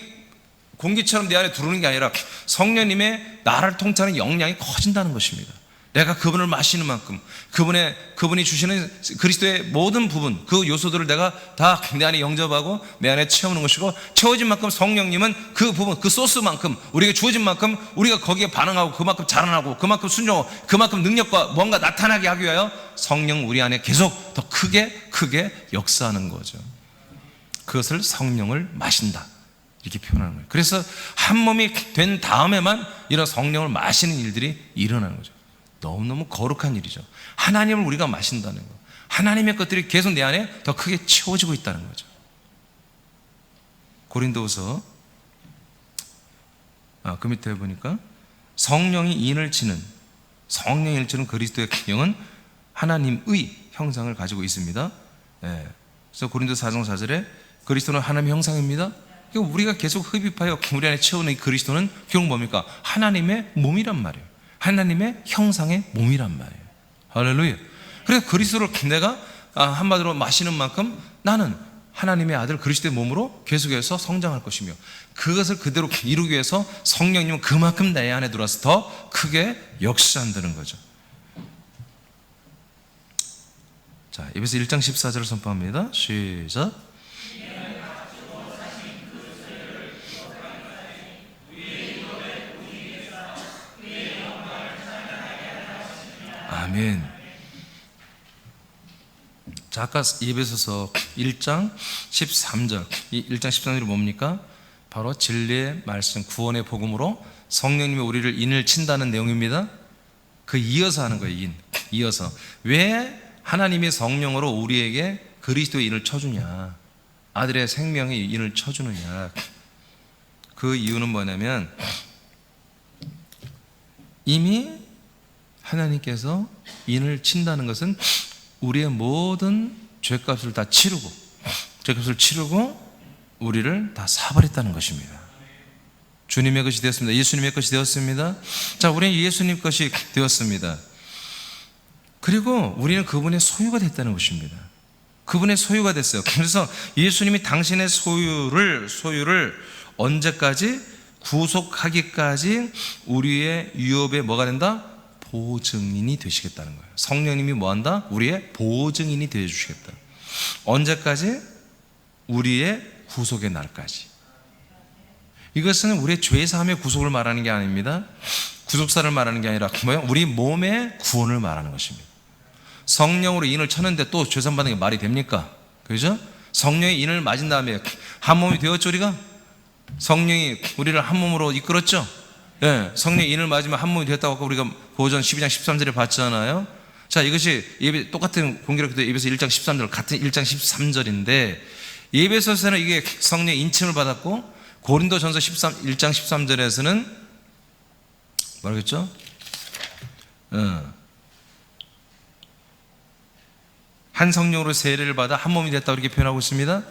Speaker 1: 공기처럼 내 안에 들어오는 게 아니라 성령님의 나를 통치하는 역량이 커진다는 것입니다. 내가 그분을 마시는 만큼 그분이 주시는 그리스도의 모든 부분, 그 요소들을 내가 다 내 안에 영접하고 내 안에 채우는 것이고, 채워진 만큼 성령님은 그 부분, 그 소스만큼 우리에게 주어진 만큼 우리가 거기에 반응하고 그만큼 자라나고 그만큼 순종하고 그만큼 능력과 뭔가 나타나게 하기 위하여 성령 우리 안에 계속 더 크게 역사하는 거죠. 그것을 성령을 마신다 이렇게 표현하는 거예요. 그래서 한 몸이 된 다음에만 이런 성령을 마시는 일들이 일어나는 거죠. 너무너무 거룩한 일이죠. 하나님을 우리가 마신다는 거, 하나님의 것들이 계속 내 안에 더 크게 채워지고 있다는 거죠. 고린도후서 그 밑에 보니까 성령이 인을 치는 그리스도의 영은 하나님의 형상을 가지고 있습니다. 그래서 고린도서 4장 4절에 그리스도는 하나님의 형상입니다. 우리가 계속 흡입하여 우리 안에 채우는 이 그리스도는 결국 뭡니까? 하나님의 몸이란 말이에요. 하나님의 형상의 몸이란 말이에요. 할렐루야. 그래서 그리스도를 내가 한마디로 마시는 만큼 나는 하나님의 아들 그리스도의 몸으로 계속해서 성장할 것이며, 그것을 그대로 이루기 위해서 성령님은 그만큼 내 안에 들어와서 더 크게 역사한다는 거죠. 자, 에베소 1장 14절을 선포합니다. 시작. 아멘. 자, 아까 에베소서 1장 13절, 이 1장 13절이 뭡니까? 바로 진리의 말씀, 구원의 복음으로 성령님이 우리를 인을 친다는 내용입니다. 그 이어서 하는 거예요. 이어서. 왜 하나님이 성령으로 우리에게 그리스도의 인을 쳐주냐, 아들의 생명의 인을 쳐주느냐. 그 이유는 뭐냐면 이미 하나님께서 인을 친다는 것은 우리의 모든 죄값을 다 치르고, 우리를 다 사버렸다는 것입니다. 주님의 것이 되었습니다. 예수님의 것이 되었습니다. 자, 우리는 예수님 것이 되었습니다. 그리고 우리는 그분의 소유가 됐다는 것입니다. 그분의 소유가 됐어요. 그래서 예수님이 당신의 소유를 언제까지? 구속하기까지 우리의 유업에 뭐가 된다? 보증인이 되시겠다는 거예요. 성령님이 뭐한다? 우리의 보증인이 되어주시겠다. 언제까지? 우리의 구속의 날까지. 이것은 우리의 죄사함의 구속을 말하는 게 아닙니다. 구속사를 말하는 게 아니라 뭐예요? 우리 몸의 구원을 말하는 것입니다. 성령으로 인을 쳤는데 또 죄사함 받는 게 말이 됩니까? 그죠? 성령의 인을 맞은 다음에 한 몸이 되었죠. 우리가 성령이 우리를 한 몸으로 이끌었죠. 성령의 인을 맞으면 한 몸이 됐다고 아까 우리가 고전 12장 13절에 봤잖아요. 자, 이것이 똑같은 공교롭게도 에베소 1장 13절 같은 1장 13절인데, 에베소서는 이게 성령의 인침을 받았고, 고린도전서 1장 13절에서는 뭐라겠죠? 한 성령으로 세례를 받아 한 몸이 됐다고 이렇게 표현하고 있습니다.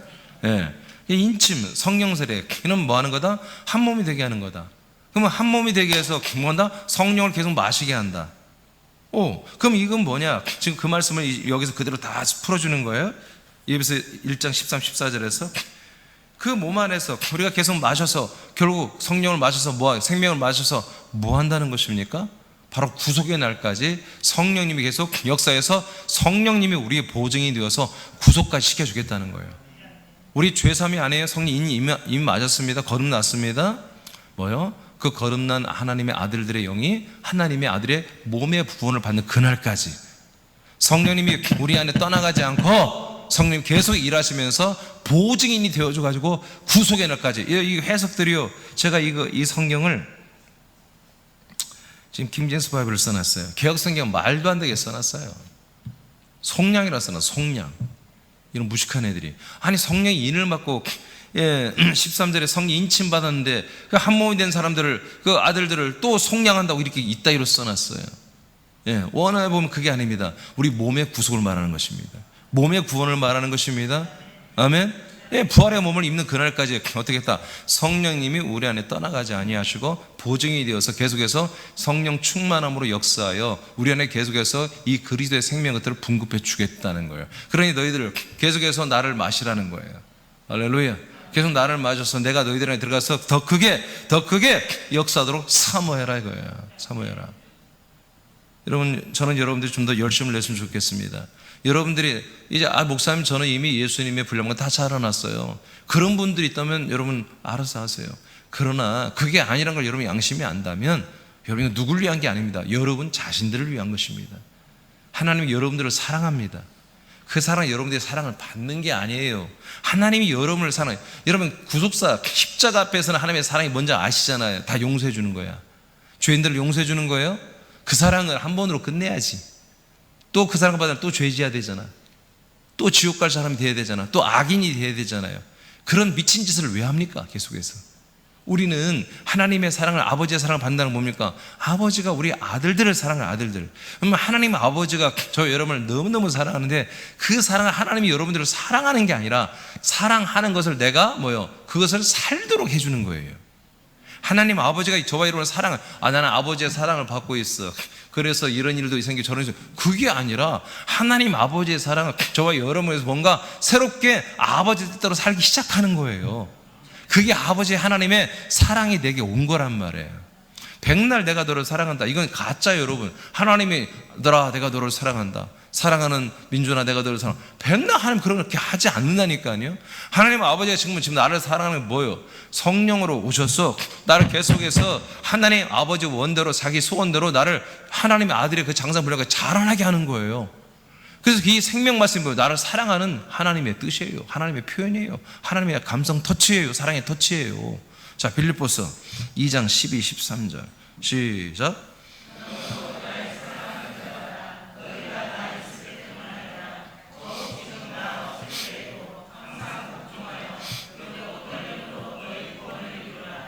Speaker 1: 인침, 성령 세례, 이는 뭐 하는 거다? 한 몸이 되게 하는 거다. 그러면 한 몸이 되게 해서 뭔다? 성령을 계속 마시게 한다. 그럼 이건 뭐냐? 지금 그 말씀을 여기서 그대로 다 풀어주는 거예요. 에베소 1장 13, 14절에서 그 몸 안에서 우리가 계속 마셔서 결국 성령을 마셔서 생명을 마셔서 뭐 한다는 것입니까? 바로 구속의 날까지 성령님이 계속 역사해서 성령님이 우리의 보증이 되어서 구속까지 시켜주겠다는 거예요. 우리 죄삼이 아니에요. 성령 이미 맞았습니다. 거듭났습니다. 뭐요? 그 거듭난 하나님의 아들들의 영이 하나님의 아들의 몸의 구원을 받는 그날까지 성령님이 우리 안에 떠나가지 않고 성령 계속 일하시면서 보증인이 되어줘가지고 구속의 날까지. 이 해석들이요. 제가 이 성경을 지금 킹제임스 바이블을 써놨어요. 개혁 성경 말도 안 되게 써놨어요. 속량이라 써놨어요. 속량. 이런 무식한 애들이. 아니 성령이 인을 맡고 13절에 성령 인침 받았는데 그 한 몸이 된 사람들을 그 아들들을 또 속량한다고 이렇게 이따위로 써놨어요. 원어에 보면 그게 아닙니다. 우리 몸의 구속을 말하는 것입니다. 몸의 구원을 말하는 것입니다. 아멘. 부활의 몸을 입는 그날까지 어떻게 했다? 성령님이 우리 안에 떠나가지 아니하시고 보증이 되어서 계속해서 성령 충만함으로 역사하여 우리 안에 계속해서 이 그리스도의 생명 것들을 분급해 주겠다는 거예요. 그러니 너희들 계속해서 나를 마시라는 거예요. 할렐루야. 계속 나를 마셔서 내가 너희들 안에 들어가서 더 크게 역사하도록 사모해라 이거예요. 사모해라. 여러분, 저는 여러분들이 좀 더 열심을 냈으면 좋겠습니다. 여러분들이 이제 목사님 저는 이미 예수님의 분량만 다 자라났어요. 그런 분들이 있다면 여러분 알아서 하세요. 그러나 그게 아니란 걸 여러분 양심이 안다면 여러분이 누구를 위한 게 아닙니다. 여러분 자신들을 위한 것입니다. 하나님이 여러분들을 사랑합니다. 그 사랑 여러분들의 사랑을 받는 게 아니에요. 하나님이 여러분을 사랑해요. 여러분 구속사 십자가 앞에서는 하나님의 사랑이 뭔지 아시잖아요. 다 용서해 주는 거야. 죄인들을 용서해 주는 거예요. 그 사랑을 한 번으로 끝내야지. 또 그 사랑을 받으면 또 죄지어야 되잖아. 또 지옥 갈 사람이 돼야 되잖아. 또 악인이 돼야 되잖아요. 그런 미친 짓을 왜 합니까? 계속해서. 우리는 하나님의 사랑을, 아버지의 사랑을 받는다는 건 뭡니까? 아버지가 우리 아들들을 사랑하는 아들들. 그러면 하나님 아버지가 저 여러분을 너무너무 사랑하는데 그 사랑을 하나님이 여러분들을 사랑하는 게 아니라 사랑하는 것을 내가 그것을 살도록 해주는 거예요. 하나님 아버지가 저와 여러분을 사랑을, 나는 아버지의 사랑을 받고 있어. 그래서 이런 일도 생기고 저런 일도. 그게 아니라 하나님 아버지의 사랑을 저와 여러분에서 뭔가 새롭게 아버지 뜻대로 살기 시작하는 거예요. 그게 아버지 하나님의 사랑이 내게 온 거란 말이에요. 백날 내가 너를 사랑한다. 이건 가짜예요, 여러분. 하나님이 너라 내가 너를 사랑한다. 사랑하는 민준아 내가 너를 사랑한다. 백날 하나님 그렇게 하지 않는다니까요. 하나님 아버지가 지금 나를 사랑하는 게 뭐예요? 성령으로 오셔서 나를 계속해서 하나님 아버지 원대로 자기 소원대로 나를 하나님의 아들의 그 장사 분량을 자라나게 하는 거예요. 그래서 이 생명 말씀이 뭐예요? 나를 사랑하는 하나님의 뜻이에요. 하나님의 표현이에요. 하나님의 감성 터치예요. 사랑의 터치예요. 자, 빌립보서 2장 12, 13절 시작.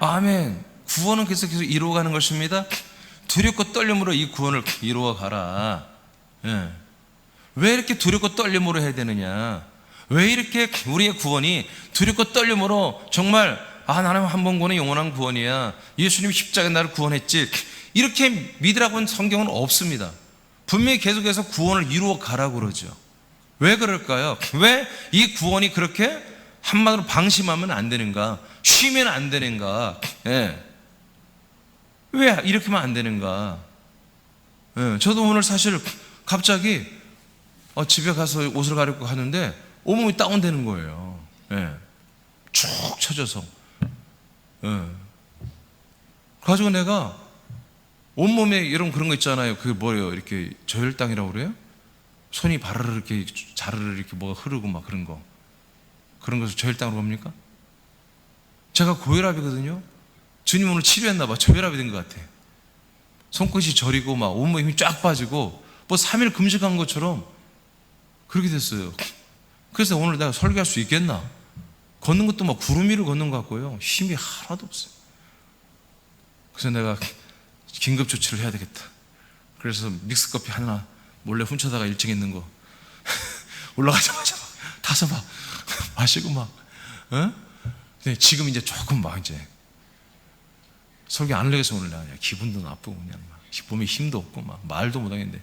Speaker 1: 아멘. 구원은 계속해서 이루어가는 것입니다. 두렵고 떨림으로 이 구원을 이루어가라. 왜 이렇게 두렵고 떨림으로 해야 되느냐? 왜 이렇게 우리의 구원이 두렵고 떨림으로 정말 나는 한 번 구원은 영원한 구원이야. 예수님이 십자가에 나를 구원했지. 이렇게 믿으라고는 성경은 없습니다. 분명히 계속해서 구원을 이루어 가라고 그러죠. 왜 그럴까요? 왜 이 구원이 그렇게 한마디로 방심하면 안 되는가? 쉬면 안 되는가? 왜 이렇게만 안 되는가? 저도 오늘 사실 갑자기 집에 가서 옷을 갈아입고 가는데 온몸이 다운되는 거예요. 쭉 쳐져서. 그래가지고 내가 온몸에 이런 그런 거 있잖아요. 그게 뭐예요? 이렇게 저혈당이라고 그래요? 손이 바르르 이렇게 자르르 이렇게 뭐가 흐르고 막 그런 거. 그런 것을 저혈당으로 봅니까? 제가 고혈압이거든요. 주님 오늘 치료했나 봐. 저혈압이 된 것 같아. 손끝이 저리고 막 온몸에 힘이 쫙 빠지고 뭐 3일 금식한 것처럼 그렇게 됐어요. 그래서 오늘 내가 설교할 수 있겠나? 걷는 것도 막 구름 위를 걷는 것 같고요. 힘이 하나도 없어요. 그래서 내가 긴급 조치를 해야 되겠다. 그래서 믹스커피 하나 몰래 훔쳐다가 1층에 있는 거 올라가자마자 막 타서 막 마시고 막 근데 지금 이제 조금 막 이제 설교 안 하려고 해서 오늘 내가 기분도 나쁘고 그냥 막 몸에 힘도 없고 막 말도 못하겠는데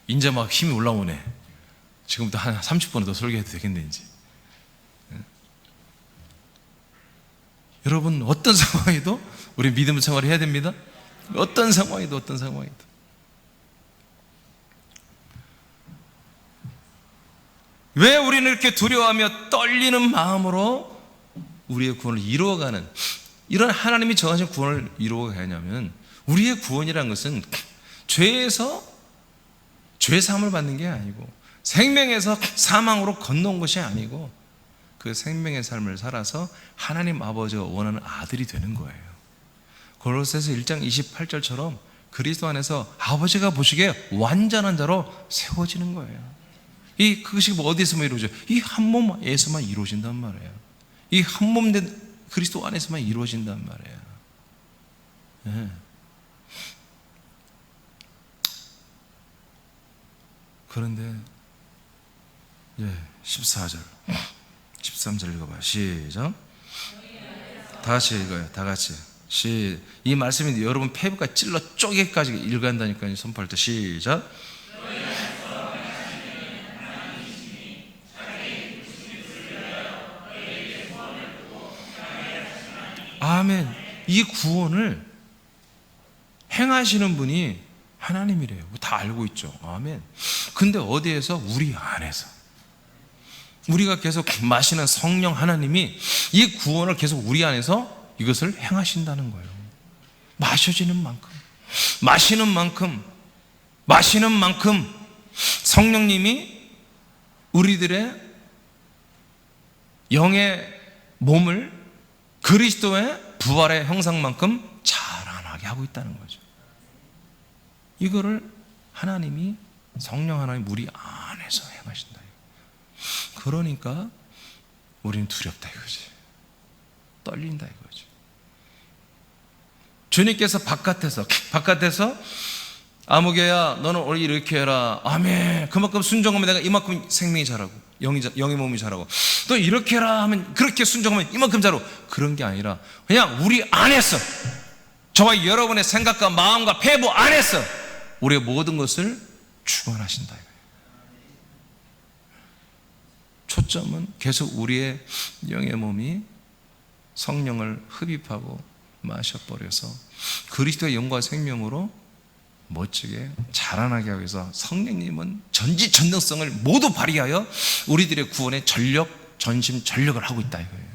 Speaker 1: 이제 막 힘이 올라오네. 지금부터 한 30분은 더 설교해도 되겠네 이제. 여러분 어떤 상황에도 우리 믿음 생활을 해야 됩니다. 어떤 상황에도 왜 우리는 이렇게 두려워하며 떨리는 마음으로 우리의 구원을 이루어가는, 이런 하나님이 정하신 구원을 이루어가냐면, 우리의 구원이라는 것은 죄에서 죄사함을 받는 게 아니고 생명에서 사망으로 건너온 것이 아니고 그 생명의 삶을 살아서 하나님 아버지가 원하는 아들이 되는 거예요. 골로새서 1장 28절처럼 그리스도 안에서 아버지가 보시기에 완전한 자로 세워지는 거예요. 그것이 어디서만 이루어져요? 이 한 몸에서만 이루어진단 말이에요. 이 한 몸 된 그리스도 안에서만 이루어진단 말이에요. 네. 그런데 14절 13절 읽어봐요. 시작. 다 같이 읽어요. 다 같이. 이 말씀이 여러분 폐부까지 찔러 쪼개까지 읽어야 한다니까요. 선포할 때 시작. 아멘. 이 구원을 행하시는 분이 하나님이래요. 다 알고 있죠. 아멘. 근데 어디에서? 우리 안에서. 우리가 계속 마시는 성령 하나님이 이 구원을 계속 우리 안에서 이것을 행하신다는 거예요. 마셔지는 만큼, 마시는 만큼 성령님이 우리들의 영의 몸을 그리스도의 부활의 형상만큼 자라나게 하고 있다는 거죠. 이거를 하나님이, 성령 하나님 우리 안에서 행하신다. 그러니까 우리는 두렵다 이거지. 떨린다 이거지. 주님께서 바깥에서 아무개야 너는 오늘 이렇게 해라. 아멘. 그만큼 순종하면 내가 이만큼 생명이 자라고, 영의 몸이 자라고, 또 이렇게 해라 하면 그렇게 순종하면 이만큼 자라고, 그런 게 아니라 그냥 우리 안에서, 저와 여러분의 생각과 마음과 폐부 안에서 우리의 모든 것을 주관하신다 이거예요. 초점은 계속 우리의 영의 몸이 성령을 흡입하고 마셔버려서 그리스도의 영과 생명으로 멋지게 자라나게 하기 위해서 성령님은 전지전능성을 모두 발휘하여 우리들의 구원에 전심 전력을 하고 있다 이거예요.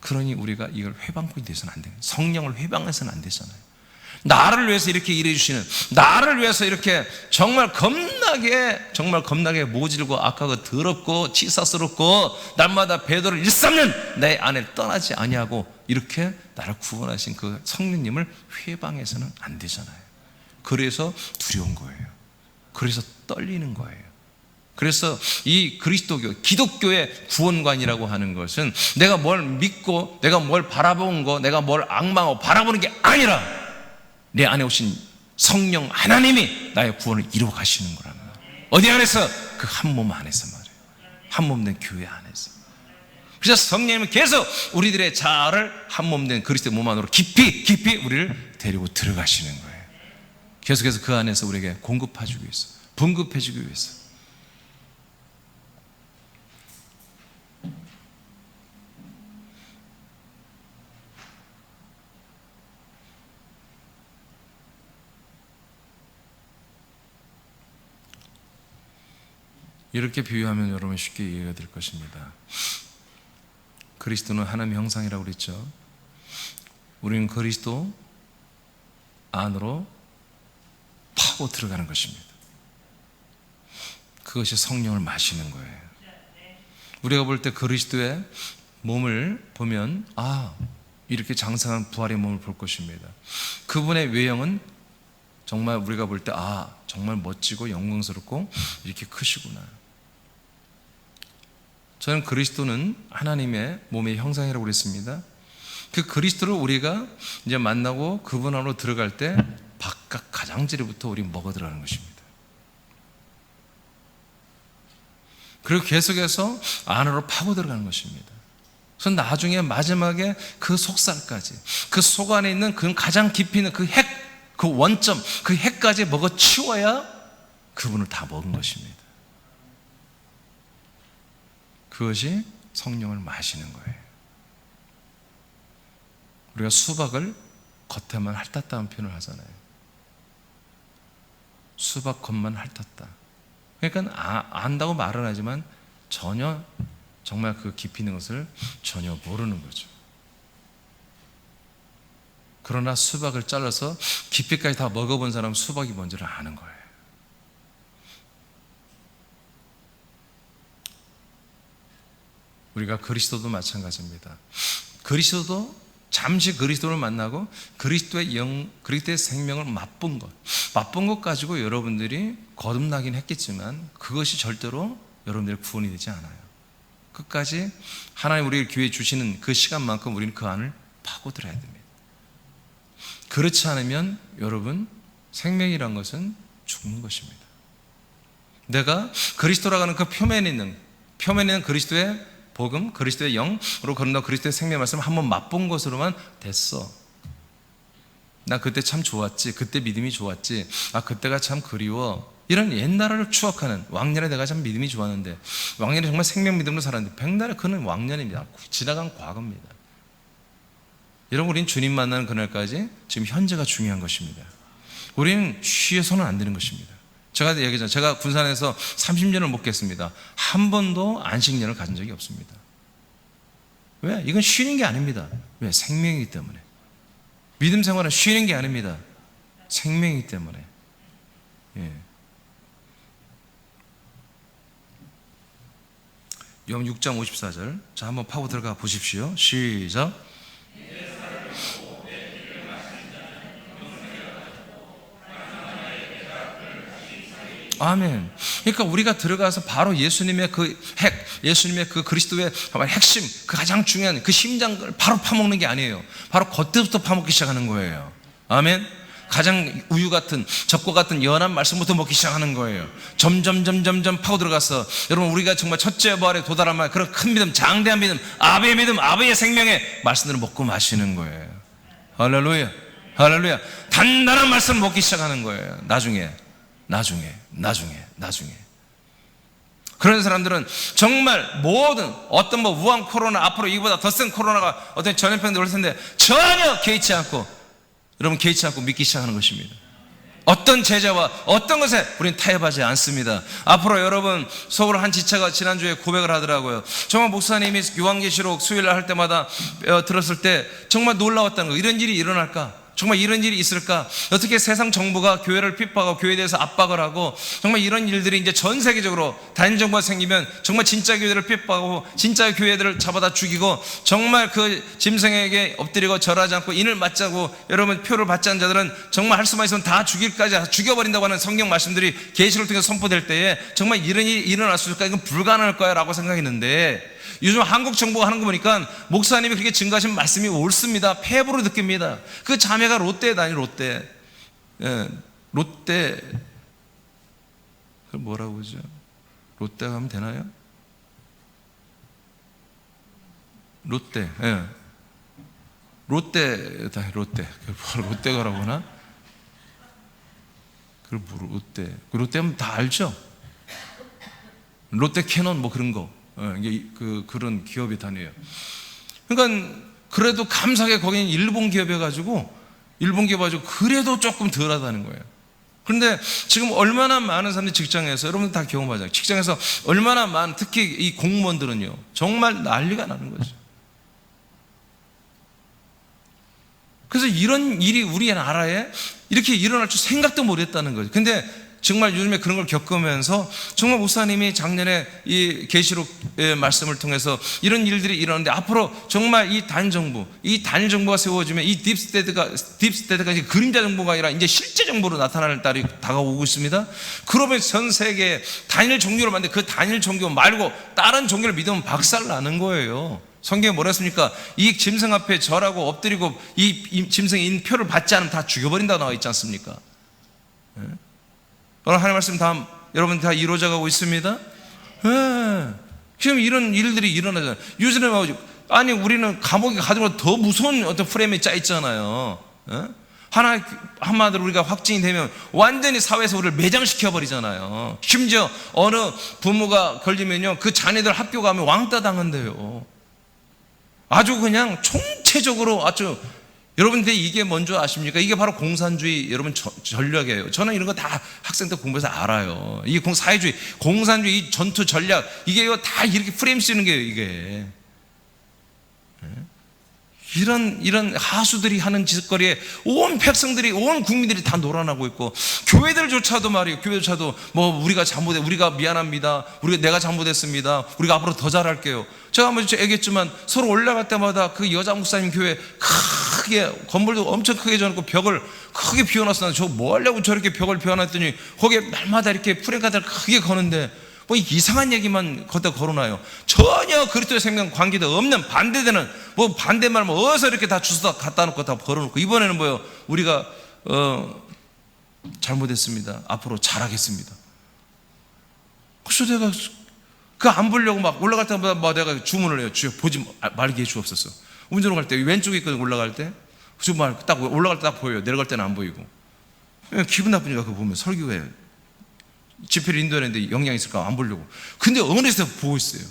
Speaker 1: 그러니 우리가 이걸 회방꾼이 돼서는 안 돼요. 성령을 회방해서는 안 되잖아요. 나를 위해서 이렇게 일해 주시는, 나를 위해서 이렇게 정말 겁나게 모질고 악하고 더럽고 치사스럽고 날마다 배도를 일삼는 내 안에 떠나지 아니하고 이렇게 나를 구원하신 그 성령님을 회방해서는 안 되잖아요. 그래서 두려운 거예요. 그래서 떨리는 거예요. 그래서 이 그리스도교, 기독교의 구원관이라고 하는 것은 내가 뭘 믿고 내가 뭘 바라본 거, 내가 뭘 악망하고 바라보는 게 아니라 내 안에 오신 성령 하나님이 나의 구원을 이루어 가시는 거라는 거예요. 어디 안에서? 그 한 몸 안에서 말이에요. 한 몸 된 교회 안에서. 그래서 성령님은 계속 우리들의 자아를 한 몸 된 그리스도의 몸 안으로 깊이 우리를 데리고 들어가시는 거예요. 계속해서 그 안에서 우리에게 공급해주기 위해서, 분급해주기 위해서. 이렇게 비유하면 여러분 쉽게 이해가 될 것입니다. 그리스도는 하나님의 형상이라고 그랬죠. 우리는 그리스도 안으로 파고 들어가는 것입니다. 그것이 성령을 마시는 거예요. 우리가 볼 때 그리스도의 몸을 보면 이렇게 장성한 부활의 몸을 볼 것입니다. 그분의 외형은 정말 우리가 볼 때 정말 멋지고 영광스럽고 이렇게 크시구나. 저는 그리스도는 하나님의 몸의 형상이라고 그랬습니다. 그 그리스도를 우리가 이제 만나고 그분 안으로 들어갈 때 바깥 가장자리부터 우리 먹어 들어가는 것입니다. 그리고 계속해서 안으로 파고 들어가는 것입니다. 그래서 나중에 마지막에 그 속살까지, 그 속 안에 있는 그 가장 깊이 있는 그 핵, 그 원점, 그 핵까지 먹어 치워야 그분을 다 먹은 것입니다. 그것이 성령을 마시는 거예요. 우리가 수박을 겉에만 핥았다는 표현을 하잖아요. 수박 겉만 핥았다. 그러니까 안다고 말은 하지만 전혀 정말 그 깊이 있는 것을 전혀 모르는 거죠. 그러나 수박을 잘라서 깊이까지 다 먹어본 사람은 수박이 뭔지를 아는 거예요. 우리가 그리스도도 마찬가지입니다. 그리스도도 잠시 그리스도를 만나고 그리스도의 생명을 맛본 것 가지고 여러분들이 거듭나긴 했겠지만 그것이 절대로 여러분들의 구원이 되지 않아요. 끝까지 하나님 우리 교회에 주시는 그 시간만큼 우리는 그 안을 파고들어야 됩니다. 그렇지 않으면 여러분 생명이란 것은 죽는 것입니다. 내가 그리스도라고 하는 그 표면에 있는 그리스도의 복음, 그리스도의 영으로 거듭나 그리스도의 생명 말씀을 한번 맛본 것으로만 됐어. 나 그때 참 좋았지, 그때 믿음이 좋았지, 그때가 참 그리워, 이런 옛날을 추억하는, 왕년에 내가 참 믿음이 좋았는데, 왕년에 정말 생명 믿음으로 살았는데, 백날에 그는 왕년입니다. 지나간 과거입니다. 여러분, 우리는 주님 만나는 그날까지 지금 현재가 중요한 것입니다. 우리는 쉬어서는 안 되는 것입니다. 제가 얘기했잖아요. 제가 군산에서 30년을 목했습니다. 한 번도 안식년을 가진 적이 없습니다. 왜? 이건 쉬는 게 아닙니다. 왜? 생명이기 때문에. 믿음 생활은 쉬는 게 아닙니다. 생명이기 때문에. 예. 요한 6장 54절. 자, 한번 파고 들어가 보십시오. 시작. 아멘. 그러니까 우리가 들어가서 바로 예수님의 예수님의 그 그리스도의 핵심, 그 가장 중요한 그 심장을 바로 파먹는 게 아니에요. 바로 겉에부터 파먹기 시작하는 거예요. 아멘. 가장 우유 같은, 적과 같은 연한 말씀부터 먹기 시작하는 거예요. 점점 파고 들어가서, 여러분, 우리가 정말 첫째 부활에 도달한 말, 그런 큰 믿음, 장대한 믿음, 아버의 믿음, 아버의 생명의 말씀들을 먹고 마시는 거예요. 할렐루야. 할렐루야. 단단한 말씀을 먹기 시작하는 거예요. 나중에. 그런 사람들은 정말 모든 어떤 우한 코로나, 앞으로 이보다 더 센 코로나가 어떤 전염병이 올 텐데 전혀 개의치 않고 믿기 시작하는 것입니다. 어떤 제자와 어떤 것에 우리는 타협하지 않습니다. 앞으로 여러분, 서울 한 지체가 지난주에 고백을 하더라고요. 정말 목사님이 요한계시록 수요일날 할 때마다 들었을 때 정말 놀라웠다는 거예요. 이런 일이 일어날까? 정말 이런 일이 있을까? 어떻게 세상 정부가 교회를 핍박하고 교회에 대해서 압박을 하고, 정말 이런 일들이 이제 전 세계적으로 단일 정부가 생기면 정말 진짜 교회들을 핍박하고 진짜 교회들을 잡아다 죽이고, 정말 그 짐승에게 엎드리고 절하지 않고 인을 맞자고, 여러분 표를 받지 않은 자들은 정말 할 수만 있으면 다 죽여버린다고 하는 성경 말씀들이 계시를 통해서 선포될 때에 정말 이런 일이 일어날 수 있을까? 이건 불가능할 거야 라고 생각했는데, 요즘 한국 정부가 하는 거 보니까 목사님이 그렇게 증거하신 말씀이 옳습니다. 폐부로 느낍니다. 그 자매가 롯데에 다니, 롯데. 그걸 뭐라고 그러죠? 롯데 가면 되나요? 롯데. 롯데가라고 하나? 롯데 하면 다 알죠? 롯데 캐논 그런 거. 이게 그런 기업이 다녀요. 그러니까 그래도 감사하게 거기는 일본 기업이어가지고 그래도 조금 덜하다는 거예요. 그런데 지금 얼마나 많은 사람들이 직장에서, 여러분들 다 경험하잖아요. 직장에서 얼마나 많은, 특히 이 공무원들은요, 정말 난리가 나는 거죠. 그래서 이런 일이 우리 나라에 이렇게 일어날 줄 생각도 못했다는 거죠. 근데 정말 요즘에 그런 걸 겪으면서 정말 목사님이 작년에 이 계시록의 말씀을 통해서 이런 일들이 일어나는데, 앞으로 정말 이 단일 정부가 세워지면 이 딥스테이트가 이제 그림자 정부가 아니라 이제 실제 정부로 나타날 날이 다가오고 있습니다. 그러면 전 세계에 단일 종교를 만드는, 그 단일 종교 말고 다른 종교를 믿으면 박살나는 거예요. 성경에 뭐라 했습니까? 이 짐승 앞에 절하고 엎드리고 이 짐승의 인표를 받지 않으면 다 죽여버린다고 나와 있지 않습니까? 오늘 하나님 말씀 여러분 다 이루어져가고 있습니다. 지금 이런 일들이 일어나잖아요. 요즘에 우리는 감옥에 가두면 더 무서운 어떤 프레임이 짜 있잖아요. 한마디로 우리가 확증이 되면 완전히 사회에서 우리를 매장시켜 버리잖아요. 심지어 어느 부모가 걸리면요, 그 자녀들 학교 가면 왕따 당한대요. 아주 그냥 총체적으로 아주. 여러분, 근데 이게 뭔지 아십니까? 이게 바로 공산주의 여러분 전략이에요. 저는 이런 거 다 학생 때 공부해서 알아요. 이게 사회주의, 공산주의 이 전투 전략, 이게 다 이렇게 프레임 쓰는 게요, 이게. 이런 하수들이 하는 짓거리에 온 백성들이, 온 국민들이 다 놀아나고 있고, 교회들조차도 말이에요. 교회조차도 뭐 우리가 미안합니다. 내가 잘못했습니다. 우리가 앞으로 더 잘할게요. 제가 한번 얘기했지만 서로 올라갈 때마다 그 여자 목사님 교회 크게 건물도 엄청 크게 지어놓고 벽을 크게 비워놨었는데 저 뭐 하려고 저렇게 벽을 비워놨더니 거기에 날마다 이렇게 프랭카드를 크게 거는데 뭐 이상한 얘기만 걷다 걸어놔요. 전혀 그리스도의 생명 관계도 없는, 반대되는 뭐 반대말 뭐 어디서 이렇게 다 주워 갖다 놓고 다 걸어놓고, 이번에는 뭐요, 우리가 잘못했습니다. 앞으로 잘하겠습니다. 그래서 내가 그 안 보려고 막 올라갈 때마다 막 내가 주문을 해요. 주여 보지 말게 해주옵소서. 운전을 갈 때 왼쪽에 있거든. 올라갈 때 정말 딱 올라갈 때 딱 보여요. 내려갈 때는 안 보이고. 기분 나쁘니까 그거 보면 설교해. 집회를 인도하는데 영향이 있을까 안 보려고. 근데 어느새 보고 있어요.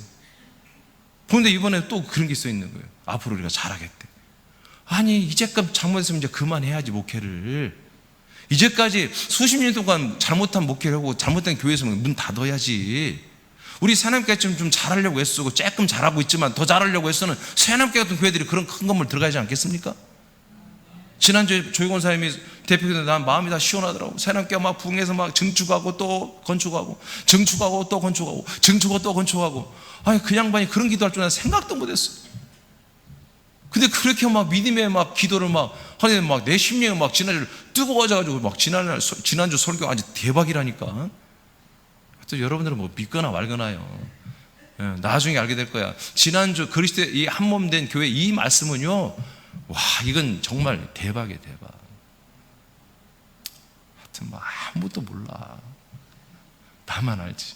Speaker 1: 그런데 이번에 또 그런 게 써 있는 거예요. 앞으로 우리가 잘하겠대. 아니, 이제껏 잘못했으면 이제 그만해야지, 목회를. 이제까지 수십 년 동안 잘못한 목회를 하고 잘못된 교회에서 문 닫아야지. 우리 새남교회 좀 잘하려고 애쓰고 조금 잘하고 있지만 더 잘하려고 애쓰는 새남교회 같은 교회들이 그런 큰 건물 들어가지 않겠습니까? 지난주에 조희곤 사님이 대표님들, 난 마음이 다 시원하더라고. 새남교회 막 부흥해서 막 증축하고 또 건축하고, 증축하고 또 건축하고, 증축하고 또 건축하고. 아니, 그 양반이 그런 기도할 줄 난 생각도 못했어. 근데 그렇게 막 믿음의 막 기도를 막 하는데 막 내 심령이 막 지난주 뜨거워져가지고 막 지난주 설교 아주 대박이라니까. 또 여러분들은 뭐 믿거나 말거나요. 나중에 알게 될 거야. 지난주 그리스도의 이 한몸 된 교회 이 말씀은요, 와, 이건 정말 대박이에요, 대박. 하여튼 뭐 아무도 몰라. 나만 알지.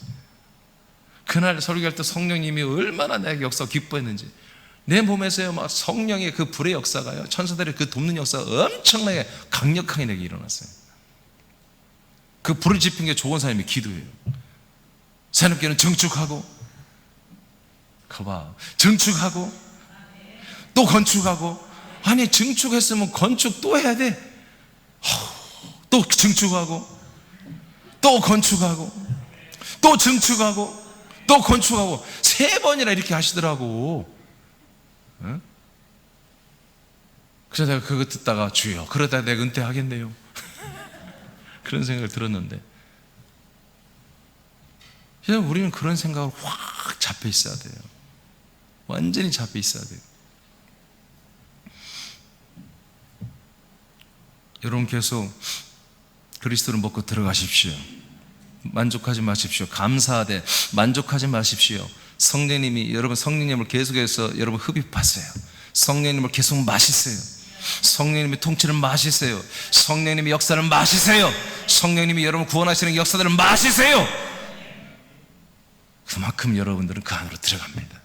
Speaker 1: 그날 설교할 때 성령님이 얼마나 내게 역사 기뻐했는지. 내 몸에서요, 막 성령의 그 불의 역사가요, 천사들의 그 돕는 역사가 엄청나게 강력하게 내게 일어났어요. 그 불을 지핀 게 조건 사님의 기도예요. 새롭게는 증축하고, 거봐, 증축하고 또 건축하고. 아니, 증축했으면 건축 또 해야 돼. 또 증축하고 또 건축하고 또 증축하고 또 건축하고 3번이나 이렇게 하시더라고. 그래서 내가 그거 듣다가 주여, 그러다 내가 은퇴하겠네요. 그런 생각을 들었는데, 우리는 그런 생각으로 확 잡혀 있어야 돼요. 완전히 잡혀 있어야 돼요. 여러분, 계속 그리스도를 먹고 들어가십시오. 만족하지 마십시오. 감사하되 만족하지 마십시오. 성령님이, 여러분 성령님을 계속해서 여러분 흡입하세요. 성령님을 계속 마시세요. 성령님의 통치를 마시세요. 성령님의 역사를 마시세요. 성령님이 여러분 구원하시는 역사들을 마시세요. 그만큼 여러분들은 그 안으로 들어갑니다.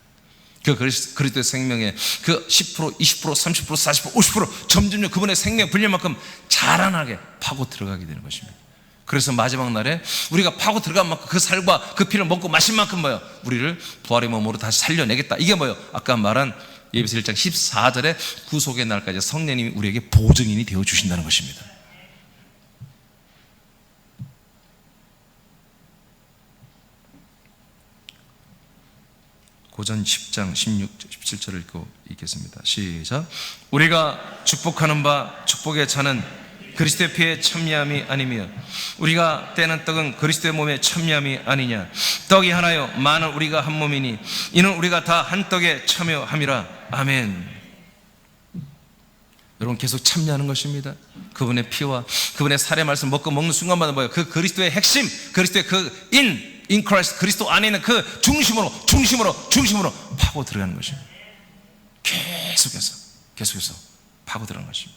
Speaker 1: 그 그리스도의 생명의 그 10%, 20%, 30%, 40%, 50% 점점 그분의 생명 분량만큼 자라나게 파고 들어가게 되는 것입니다. 그래서 마지막 날에 우리가 파고 들어간 만큼 그 살과 그 피를 먹고 마신 만큼 뭐요? 우리를 부활의 몸으로 다시 살려내겠다. 이게 뭐요? 아까 말한 예배서 1장 14절에 구속의 날까지 성령님이 우리에게 보증인이 되어 주신다는 것입니다. 고전 10장 16, 17절을 읽겠습니다. 시작. 우리가 축복하는 바 축복의 차는 그리스도의 피에 참여함이 아니며 우리가 떼는 떡은 그리스도의 몸에 참여함이 아니냐. 떡이 하나요 만은 우리가 한 몸이니 이는 우리가 다 한 떡에 참여함이라. 아멘. 여러분, 계속 참여하는 것입니다. 그분의 피와 그분의 살의 말씀 먹고 먹는 순간마다 뭐예요? 그 그리스도의 핵심, 그리스도의 그 in Christ, 그리스도 안에 있는 그 중심으로 파고 들어가는 것입니다. 계속해서 파고 들어가는 것입니다.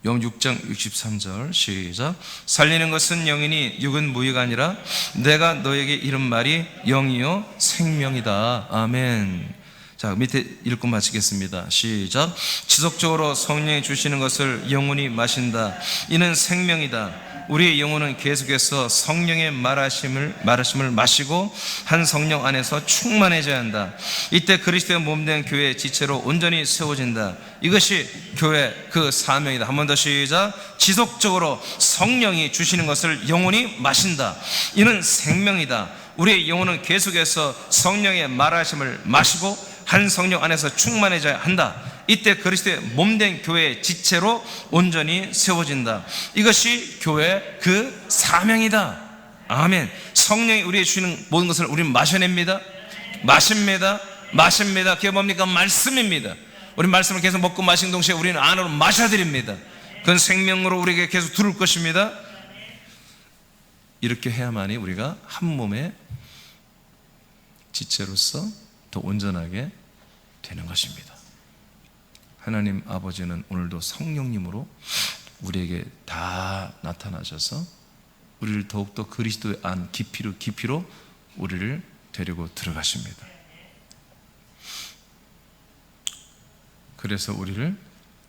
Speaker 1: 욥 6장 63절 시작. 살리는 것은 영이니 육은 무의가 아니라 내가 너에게 이른 말이 영이요 생명이다. 아멘. 자, 밑에 읽고 마치겠습니다. 시작. 지속적으로 성령이 주시는 것을 영원히 마신다. 이는 생명이다. 우리의 영혼은 계속해서 성령의 말하심을 마시고 한 성령 안에서 충만해져야 한다. 이때 그리스도의 몸된 교회의 지체로 온전히 세워진다. 이것이 교회 그 사명이다. 한 번 더 시작. 지속적으로 성령이 주시는 것을 영원히 마신다. 이는 생명이다. 우리의 영혼은 계속해서 성령의 말하심을 마시고 한 성령 안에서 충만해져야 한다. 이때 그리스도의 몸된 교회의 지체로 온전히 세워진다. 이것이 교회의 그 사명이다. 아멘. 성령이 우리에게 주시는 모든 것을 우리는 마셔냅니다. 마십니다. 그게 뭡니까? 말씀입니다. 우리 말씀을 계속 먹고 마시는 동시에 우리는 안으로 마셔드립니다. 그건 생명으로 우리에게 계속 들을 것입니다. 이렇게 해야만이 우리가 한 몸의 지체로서 더 온전하게 되는 것입니다. 하나님 아버지는 오늘도 성령님으로 우리에게 다 나타나셔서 우리를 더욱더 그리스도의 안 깊이로 우리를 데리고 들어가십니다. 그래서 우리를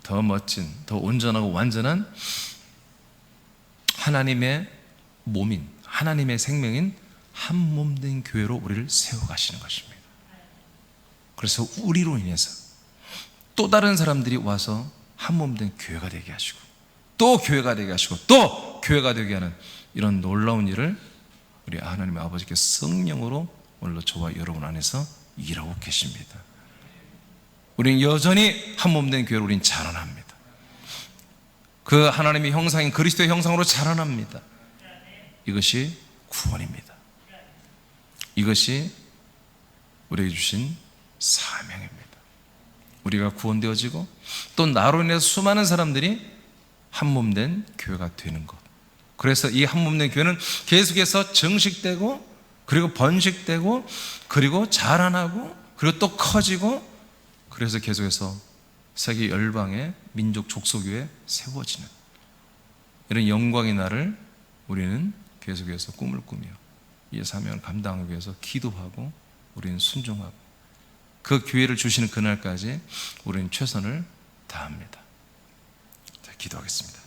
Speaker 1: 더 멋진, 더 온전하고 완전한 하나님의 몸인, 하나님의 생명인 한 몸된 교회로 우리를 세워가시는 것입니다. 그래서 우리로 인해서 또 다른 사람들이 와서 한 몸된 교회가 되게 하시고 또 교회가 되게 하시고 또 교회가 되게 하는 이런 놀라운 일을 우리 하나님의 아버지께서 성령으로 오늘도 저와 여러분 안에서 일하고 계십니다. 우리는 여전히 한 몸된 교회로 우리는 자라납니다. 그 하나님의 형상인 그리스도의 형상으로 자라납니다. 이것이 구원입니다. 이것이 우리에게 주신 사명입니다. 우리가 구원되어지고 또 나로 인해서 수많은 사람들이 한 몸된 교회가 되는 것. 그래서 이 한 몸된 교회는 계속해서 정식되고 그리고 번식되고 그리고 자라나고 그리고 또 커지고 그래서 계속해서 세계 열방의 민족 족속교회에 세워지는 이런 영광의 날을 우리는 계속해서 꿈을 꾸며 이 사명을 감당하기 위해서 기도하고 우리는 순종하고 그 기회를 주시는 그날까지 우리는 최선을 다합니다. 자, 기도하겠습니다.